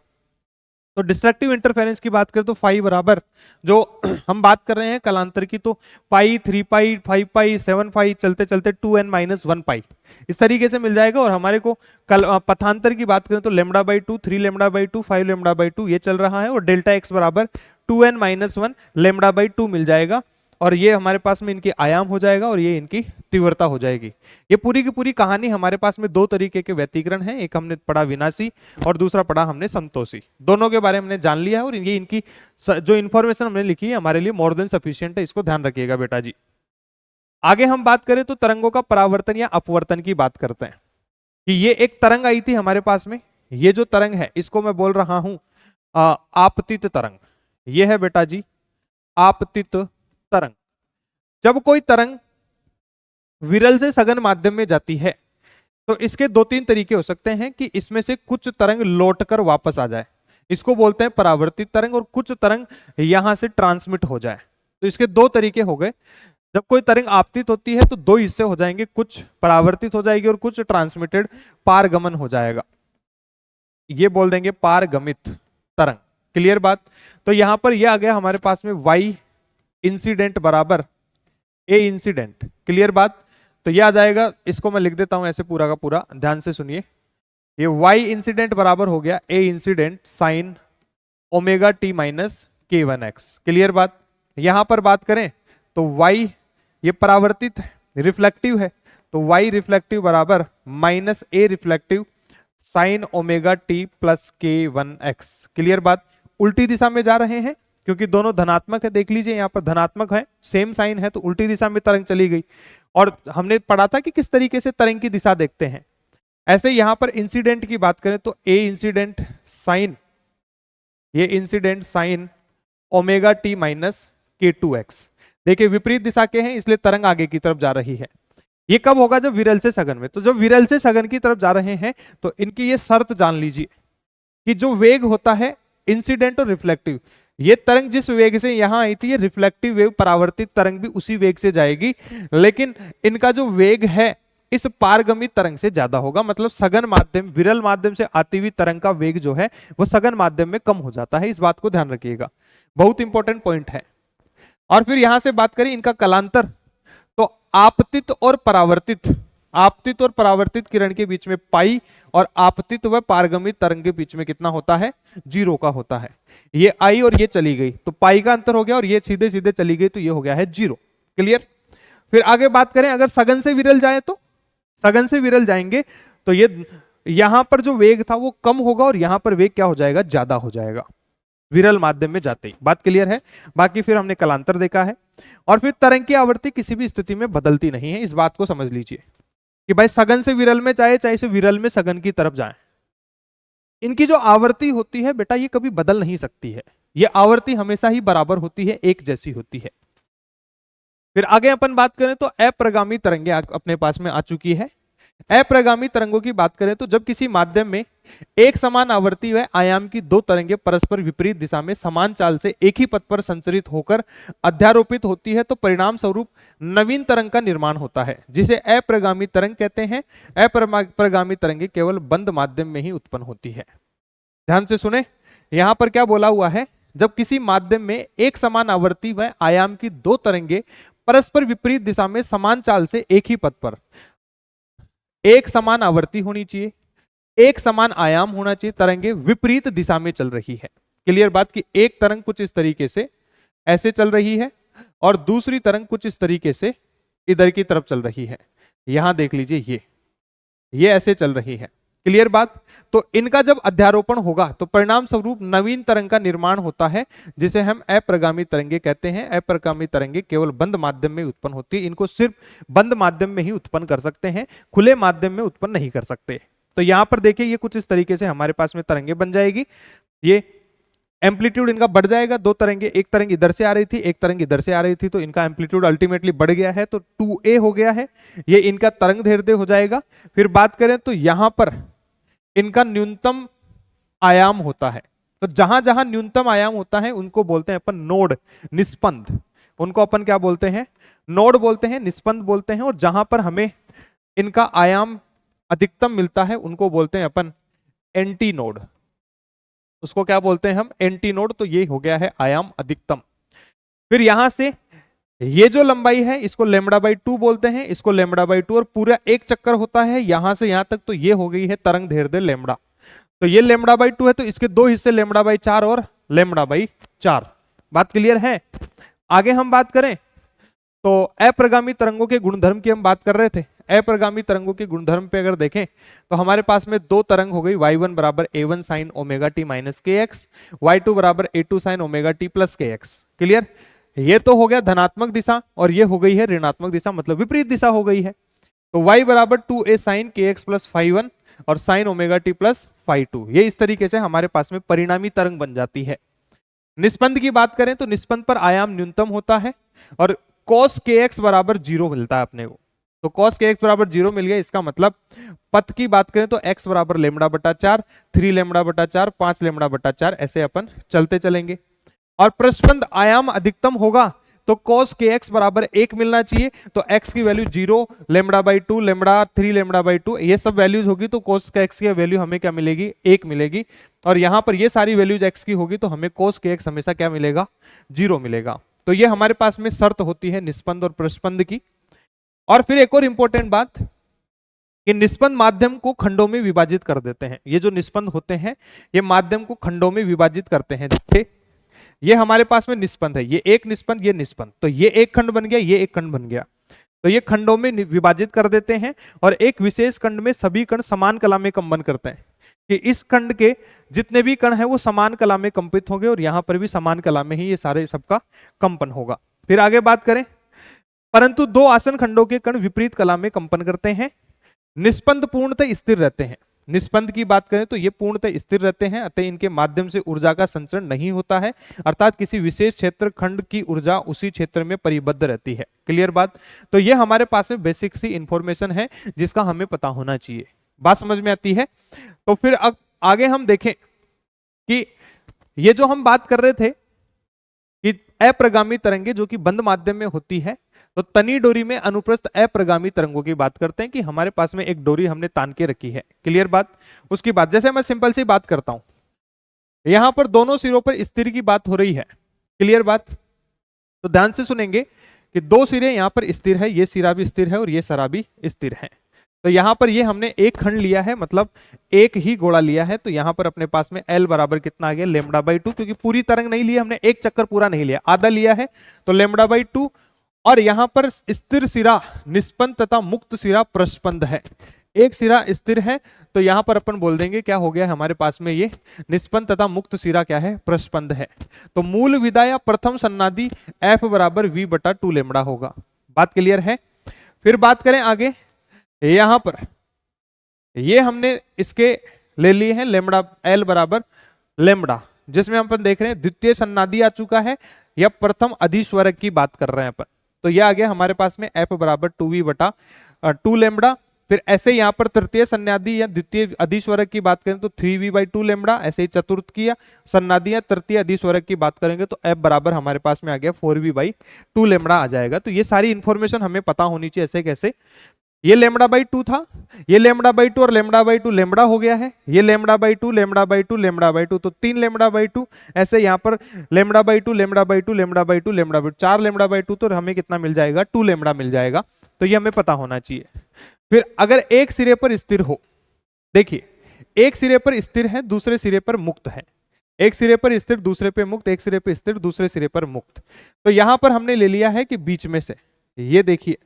तो डिस्ट्रक्टिव इंटरफेरेंस की बात करें तो फाई बराबर, जो हम बात कर रहे हैं कलांतर की, तो पाई, 3 पाई, 5 पाई, 7 पाई चलते चलते 2n माइनस 1 पाई इस तरीके से मिल जाएगा। और हमारे को पथांतर की बात करें तो lambda by 2, 3 lambda by 2, 5 lambda by 2 ये चल रहा है, और डेल्टा एक्स बराबर 2n माइनस 1 लेमड़ा बाई 2 मिल जाएगा, और ये हमारे पास में इनकी आयाम हो जाएगा और ये इनकी तीव्रता हो जाएगी। ये पूरी की पूरी कहानी हमारे पास में दो तरीके के व्यतिकरण हैं, एक हमने पढ़ा विनाशी और दूसरा पढ़ा हमने संतोषी। दोनों के बारे में हमने जान लिया है, और ये इनकी जो इन्फॉर्मेशन हमने लिखी है हमारे लिए मोर देन सफिशिएंट है, इसको ध्यान रखिएगा बेटा जी। आगे हम बात करें तो तरंगों का परावर्तन या अपवर्तन की बात करते हैं। कि ये एक तरंग आई थी हमारे पास में, ये जो तरंग है इसको मैं बोल रहा हूं आपतित तरंग। ये है बेटा जी आपतित तरंग। जब कोई तरंग विरल से सघन माध्यम में जाती है तो इसके दो तीन तरीके हो सकते हैं कि इसमें से कुछ तरंग लौटकर वापस आ जाए, इसको बोलते हैं परावर्तित तरंग, और कुछ तरंग यहां से ट्रांसमिट हो जाए। तो इसके दो तरीके हो गए। जब कोई तरंग आपतित होती है तो दो हिस्से हो जाएंगे, कुछ परावर्तित हो जाएगी और कुछ ट्रांसमिटेड पारगमन हो जाएगा, ये बोल देंगे पारगमित तरंग। क्लियर बात? तो यहां पर यह आ गया हमारे पास में वाई इंसिडेंट बराबर ए इंसिडेंट। क्लियर बात? तो यह आ जाएगा, इसको मैं लिख देता हूं ऐसे पूरा का पूरा, ध्यान से सुनिए। ये वाई इंसिडेंट बराबर हो गया a incident sine omega t minus k1x। Clear बात? यहां पर बात करें तो y ये परावर्तित रिफ्लेक्टिव है, तो y रिफ्लेक्टिव बराबर minus a reflective sine omega t plus k1x। Clear बात? उल्टी दिशा में जा रहे हैं क्योंकि दोनों धनात्मक है, देख लीजिए यहाँ पर धनात्मक है, सेम साइन है, तो उल्टी दिशा में तरंग चली गई। और हमने पढ़ा था कि किस तरीके से तरंग की दिशा देखते हैं। ऐसे यहां पर इंसिडेंट की बात करें तो ए इंसिडेंट साइन, ये incident sine omega t minus k2x। देखिए विपरीत दिशा के हैं इसलिए तरंग आगे की तरफ जा रही है। ये कब होगा? जब विरल से सघन में। तो जब विरल से सघन की तरफ जा रहे हैं तो इनकी ये शर्त जान लीजिए कि जो वेग होता है इंसिडेंट और रिफ्लेक्टिव, ये तरंग जिस वेग से यहां आई थी, ये रिफ्लेक्टिव वेव परावर्तित तरंग भी उसी वेग से जाएगी, लेकिन इनका जो वेग है इस पारगमित तरंग से ज्यादा होगा। मतलब सघन माध्यम, विरल माध्यम से आती हुई तरंग का वेग जो है वो सघन माध्यम में कम हो जाता है। इस बात को ध्यान रखिएगा, बहुत इंपॉर्टेंट पॉइंट है। और फिर यहां से बात करें इनका कलांतर, तो आपतित और परावर्तित, आपतित और परावर्तित किरण के बीच में पाई, और आपतित व पारगमित तरंग के बीच में कितना होता है? 0 का होता है। ये आई और ये चली गई तो पाई का अंतर हो गया, और ये सीधे सीधे चली गई तो ये हो गया है 0। क्लियर? फिर आगे बात करें अगर सघन से विरल जाए, तो सघन से विरल जाएंगे तो ये यहां पर जो वेग था वो कम होगा और यहां पर वेग क्या हो जाएगा? ज्यादा हो जाएगा विरल माध्यम में जाते ही। बात क्लियर है? बाकी फिर हमने कलांतर देखा है। और फिर तरंग की आवृत्ति किसी भी स्थिति में बदलती नहीं है, इस बात को समझ लीजिए कि भाई सघन से विरल में चाहे चाहे से विरल में सघन की तरफ जाए, इनकी जो आवृत्ति होती है बेटा ये कभी बदल नहीं सकती है, ये आवृत्ति हमेशा ही बराबर होती है, एक जैसी होती है। फिर आगे अपन बात करें तो अप्रगामी तरंगे अपने पास में आ चुकी है। अप्रगामी तरंगों की बात करें तो जब किसी माध्यम में एक समान आवर्ती व आयाम की दो तरंगें परस्पर विपरीत दिशा में समान चाल से एक ही पथ पर संचरित होकर अध्यारोपित होती है तो परिणाम स्वरूप नवीन तरंग का निर्माण होता है, जिसे अप्रगामी तरंग कहते हैं। अप्रगामी तरंगें केवल बंद माध्यम में ही उत्पन्न होती है। ध्यान से सुने, यहां पर क्या बोला हुआ है, जब किसी माध्यम में एक समान आवर्ती व आयाम की दो तरंगें परस्पर विपरीत दिशा में समान चाल से एक ही पथ पर, एक समान आवर्ती होनी चाहिए, एक समान आयाम होना चाहिए, तरंगे विपरीत दिशा में चल रही है। क्लियर बात कि एक तरंग कुछ इस तरीके से ऐसे चल रही है और दूसरी तरंग कुछ इस तरीके से इधर की तरफ चल रही है। यहां देख लीजिए, ये ऐसे चल रही है। क्लियर बात। तो इनका जब अध्यारोपण होगा तो परिणाम स्वरूप नवीन तरंग का निर्माण होता है, जिसे हम अप्रगामी तरंगे कहते हैं। अप्रगामी तरंगे केवल बंद माध्यम में उत्पन्न होती है, इनको सिर्फ बंद माध्यम में ही उत्पन्न कर सकते हैं, खुले माध्यम में उत्पन्न नहीं कर सकते। तो यहां पर देखिए, ये कुछ इस तरीके से हमारे पास में तरंगे बन जाएगी। ये एम्पलीट्यूड इनका बढ़ जाएगा, दो तरंगे, एक तरंग इधर से आ रही थी, एक तरंग इधर से आ रही थी, तो इनका एम्पलीट्यूड अल्टीमेटली बढ़ गया है, तो 2a हो गया है। ये इनका तरंग दैर्ध्य हो जाएगा। फिर बात करें तो यहां पर इनका न्यूनतम आयाम होता है, तो जहां जहां न्यूनतम आयाम होता है उनको बोलते हैं अपन नोड, निस्पंद। उनको अपन क्या बोलते हैं? नोड बोलते हैं, निस्पंद बोलते हैं। और जहां पर हमें इनका आयाम अधिकतम मिलता है उनको बोलते हैं अपन एंटी नोड। उसको क्या बोलते हैं हम? Anti node. तो ये हो गया है आयाम अधिकतम। फिर यहां से ये जो लंबाई है इसको λ/2 बोलते हैं, इसको λ/2, और पूरा एक चक्कर होता है यहां से यहां तक, तो ये हो गई है तरंग दैर्ध्य लैम्बडा। तो ये λ/2 है, तो इसके दो हिस्से λ/4 और λ/4। बात क्लियर है? आगे हम बात करें तो अप्रगामी तरंगों के गुणधर्म की हम बात कर रहे थे। अप्रगामी तरंगों के गुणधर्म पे अगर देखें तो हमारे पास में दो तरंग हो गई, y1 बराबर a1 sin omega t minus kx, y2 बराबर a2 sin omega t plus kx। Clear? ये तो हो गया धनात्मक दिशा और ये हो गई है ऋणात्मक दिशा, मतलब विपरीत दिशा हो गई है। तो y बराबर 2a sin kx प्लस φ1 और sin ओमेगा टी प्लस φ2। ये इस तरीके से हमारे पास में परिणामी तरंग बन जाती है। निस्पंद की बात करें तो निस्पंद पर आयाम न्यूनतम होता है और cos kx बराबर 0 मिलता है अपने को। तो cos kx बराबर 0 मिल गया, इसका मतलब पथ की बात करें तो x बराबर λ/4, 3 λ/4, 5 λ/4, ऐसे अपन चलते चलेंगे। और प्रस्पंद आयाम अधिकतम होगा तो cos kx बराबर 1 मिलना चाहिए, तो x की वैल्यू 0, λ/2, λ3, λ/2, ये सब वैल्यूज होगी तो cos kx की वैल्यू हमें क्या मिलेगी? 1 मिलेगी। और यहां पर ये सारी वैल्यूज x की होगी तो हमें cos kx हमेशा क्या मिलेगा? 0 मिलेगा। तो ये हमारे पास में शर्त होती है निस्पंद और प्रस्पंद की। और फिर एक और इंपॉर्टेंट बात कि निस्पंद माध्यम को खंडों में विभाजित कर देते हैं। ये जो निस्पंद होते हैं ये माध्यम को खंडों में विभाजित करते हैं। जैसे ये हमारे पास में निस्पंद है, ये एक निस्पंद, ये निस्पंद, तो ये एक खंड बन गया, ये एक खंड बन गया, तो ये खंडों में विभाजित कर देते हैं। और एक विशेष खंड में सभी कण समान कला में कंपन करते हैं, कि इस खंड के जितने भी कण हैं वो समान कला में कंपित होंगे और यहां पर भी समान कला में ही ये सारे सबका कंपन होगा। फिर आगे बात करें, परंतु दो आसन खंडों के कण विपरीत कला में कंपन करते हैं। निस्पंद पूर्णतः स्थिर रहते हैं। निस्पंद की बात करें तो ये पूर्णतः स्थिर रहते हैं, अतः इनके माध्यम से ऊर्जा का संचरण नहीं होता है, अर्थात किसी विशेष क्षेत्र खंड की ऊर्जा उसी क्षेत्र में परिबद्ध रहती है। क्लियर बात? तो ये हमारे पास में बेसिक सी इंफॉर्मेशन है जिसका हमें पता होना चाहिए। बात समझ में आती है? तो फिर अब आगे हम देखें कि ये जो हम बात कर रहे थे कि अप्रगामी तरंगे जो कि बंद माध्यम में होती है, तो तनी डोरी में अनुप्रस्थ अप्रगामी तरंगों की बात करते हैं कि हमारे पास में एक डोरी हमने तान के रखी है। क्लियर बात? उसकी बात जैसे मैं सिंपल सी बात करता हूं, यहां पर दोनों सिरों पर स्थिर की बात हो रही है। क्लियर बात? तो ध्यान से सुनेंगे कि दो सिरे यहां पर स्थिर है, ये सिरा भी स्थिर है और ये सरा भी स्थिर है। तो यहां पर ये हमने एक खंड लिया है, मतलब एक ही गोला लिया है, तो यहां पर अपने पास में L बराबर कितना आ गया? λ/2, क्योंकि पूरी तरंग नहीं लिया हमने, एक चक्कर पूरा नहीं लिया, आधा लिया है, तो λ/2। और यहां पर स्थिर सिरा निस्पंद तथा मुक्त सिरा प्रस्पंद है। एक सिरा स्थिर है तो यहां पर अपन बोल देंगे क्या हो गया हमारे पास में? ये निस्पंद तथा मुक्त सिरा क्या है? प्रस्पंद है। तो मूल विदा या प्रथम सन्नादि F बराबर V/2 λ होगा। बात क्लियर है? फिर बात करें आगे, यहां पर ये हमने इसके ले लिए हैं L बराबर λ, जिसमें अपन देख रहे हैं द्वितीय सन्नादि आ चुका है या प्रथम अधिस्वरक की बात कर रहे हैं अपन। तो यह आ गया हमारे पास में F बराबर 2V/2 λ। फिर ऐसे यहाँ पर तृतीय सन्नादी या द्वितीय अदिश वर्ग की बात करें तो 3v/2 लेमड़ा, ऐसे ही चतुर्थ की या सन्नादी या तृतीय अदिश वर्ग की बात करेंगे तो f बराबर हमारे पास में आ गया 4v/2 लेमड़ा आ जाएगा। तो ये सारी इंफॉर्मेशन हमें पता होनी चाहिए। ऐसे कैसे, ये λ/2 था, ये λ/2 और λ/2 लेमड़ा हो गया है, ये λ/2 λ/2 λ/2 तो 3 λ/2, ऐसे यहाँ पर λ/2 λ/2 λ/2 λ/2 4 λ/2 तो हमें कितना मिल जाएगा, 2 लेमड़ा मिल जाएगा। तो ये हमें पता होना चाहिए। फिर अगर एक सिरे पर स्थिर हो, देखिए एक सिरे पर स्थिर है, दूसरे सिरे पर मुक्त है, एक सिरे पर स्थिर दूसरे पे मुक्त, एक सिरे पर स्थिर दूसरे सिरे पर मुक्त। तो यहां पर हमने ले लिया है कि बीच में से, ये देखिए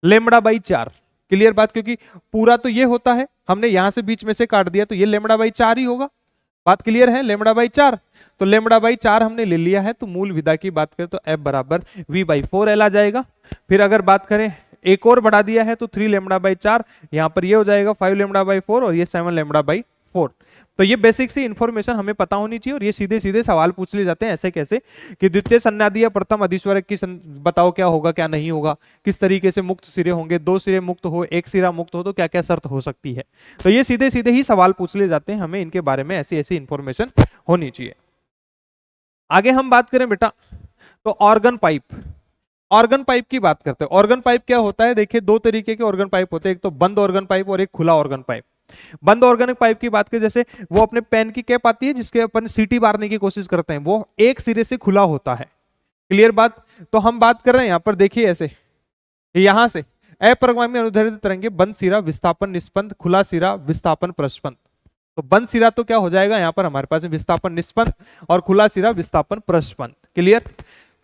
λ/4, क्लियर बात, क्योंकि पूरा तो ये होता है, हमने यहां से बीच में से काट दिया तो ये λ/4 ही होगा। बात क्लियर है, λ/4। तो λ/4 हमने ले लिया है, तो मूल विधा की बात करें तो f बराबर v/4l आ जाएगा। फिर अगर बात करें एक और बढ़ा दिया है तो 3 λ/4, यहां पर ये हो जाएगा 5 λ/4 और ये 7 λ/4। तो ये बेसिक सी इंफॉर्मेशन हमें पता होनी चाहिए। और ये सीधे सीधे सवाल पूछ लिए जाते हैं, ऐसे कैसे कि द्वितीय सन्नादी या प्रथम अधीश्वरक की बताओ क्या होगा क्या नहीं होगा, किस तरीके से मुक्त सिरे होंगे, दो सिरे मुक्त हो, एक सिरा मुक्त हो तो क्या क्या शर्त हो सकती है। तो ये सीधे सीधे ही सवाल पूछ लिए जाते हैं, हमें इनके बारे में ऐसी ऐसी इंफॉर्मेशन होनी चाहिए। आगे हम बात करें बेटा तो ऑर्गन पाइप, ऑर्गन पाइप की बात करते हैं। ऑर्गन पाइप क्या होता है, देखिए दो तरीके के ऑर्गन पाइप होते हैं, एक तो बंद ऑर्गन पाइप और एक खुला ऑर्गन पाइप। बंद ऑर्गेनिक पाइप की बात करें, जैसे वो अपने पेन की कैप आती है जिसके अपन सीटी मारने की कोशिश करते हैं, वो एक सिरे से खुला होता है, क्लियर बात। तो हम बात कर रहे हैं यहां पर, देखिए ऐसे यहां से अपरिणामी अनुदैर्ध्य तरंगे बंद सिरा विस्थापन निस्पंद, खुला सिरा विस्थापन प्रस्पंद। तो बंद सिरा तो क्या हो जाएगा यहाँ पर हमारे पास विस्थापन निस्पंद और खुला सिरा विस्थापन प्रस्पंद, क्लियर।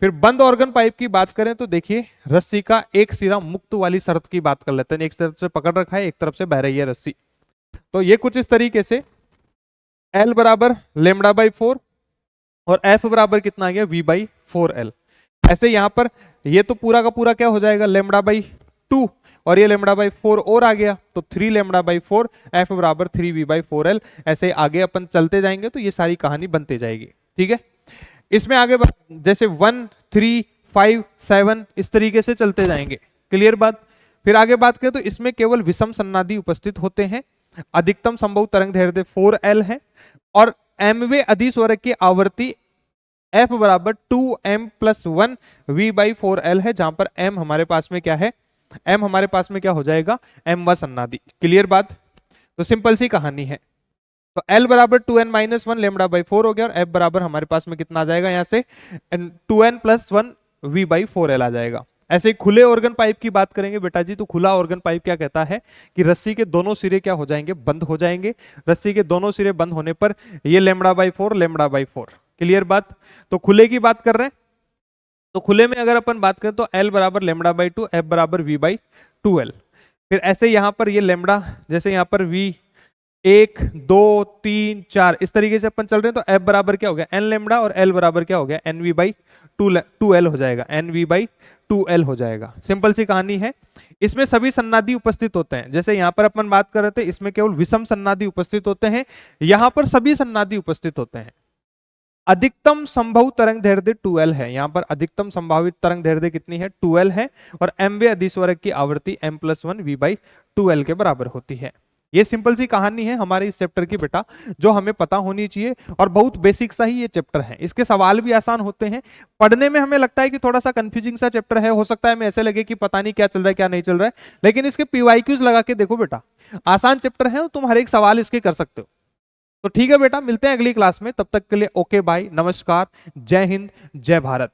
फिर बंद ऑर्गन पाइप की बात करें तो देखिए रस्सी का एक सिरा मुक्त वाली शर्त की बात कर लेते हैं, एक तरफ से पकड़ रखा है एक तरफ से बह रही है रस्सी। तो ये कुछ इस तरीके से L बराबर λ/4 और F बराबर कितना आ गया v/4l। ऐसे यहां पर ये तो पूरा का पूरा क्या हो जाएगा λ/2 और ये λ/4 और आ गया तो 3 λ/4, F बराबर 3v/4l। ऐसे आगे अपन चलते जाएंगे तो ये सारी कहानी बनते जाएगी, ठीक है। इसमें आगे जैसे 1 3 5 7 इस तरीके से चलते जाएंगे, क्लियर बात। फिर आगे बात करें तो इसमें केवल विषम सन्नादी उपस्थित होते हैं, अधिकतम संभव तरंग दैर्ध्य 4l है और mवे अधीश्वरक की आवृत्ति f बराबर 2m+1 v/4l है, जहां पर m हमारे पास में क्या है, m हमारे पास में क्या हो जाएगा m सन्नादी, क्लियर बात। तो सिंपल सी कहानी है। तो L बराबर 2n-1 λ/4 हो गया और F बराबर हमारे पास में कितना आ जाएगा, यहां से 2n+1 v/4l आ जाएगा। ऐसे ही खुले ऑर्गन पाइप की बात करेंगे बेटा जी, तो खुला ऑर्गन पाइप क्या कहता है कि रस्सी के दोनों सिरे क्या हो जाएंगे, बंद हो जाएंगे। रस्सी के दोनों सिरे बंद होने पर ये λ/4, क्लियर बात। तो खुले की बात कर रहे हैं, तो खुले में अगर अपन बात करें तो L बराबर λ/2, F बराबर v/2l। फिर ऐसे यहां पर ये लेमड़ा, जैसे यहां पर v 1 2 3 4 इस तरीके से अपन चल रहे हैं, तो F बराबर क्या हो गया n लेमड़ा और L बराबर क्या हो गया nv/2l हो जाएगा, nv/2l हो जाएगा। सिंपल सी कहानी है। इसमें सभी सन्नादी उपस्थित होते हैं, जैसे यहां पर अपन बात कर रहे थे इसमें केवल विषम सन्नादी उपस्थित होते हैं, यहां पर सभी सन्नादी उपस्थित होते हैं। अधिकतम संभव तरंग दैर्ध्य 2l है, यहां पर अधिकतम संभावित तरंग दैर्ध्य कितनी है 2l है और mवे अधीश्वरक की आवृत्ति m+1 v/2l के बराबर होती है। ये सिंपल सी कहानी है हमारे इस चैप्टर की बेटा, जो हमें पता होनी चाहिए और बहुत बेसिक सा ही ये चैप्टर है। इसके सवाल भी आसान होते हैं, पढ़ने में हमें लगता है कि थोड़ा सा कंफ्यूजिंग सा चैप्टर है, हो सकता है हमें ऐसे लगे कि पता नहीं क्या चल रहा है क्या नहीं चल रहा है, लेकिन इसके PYQs लगा के देखो बेटा, आसान चैप्टर है, तुम हर एक सवाल इसके कर सकते हो। तो ठीक है बेटा, मिलते हैं अगली क्लास में, तब तक के लिए ओके बाय, नमस्कार, जय हिंद, जय भारत।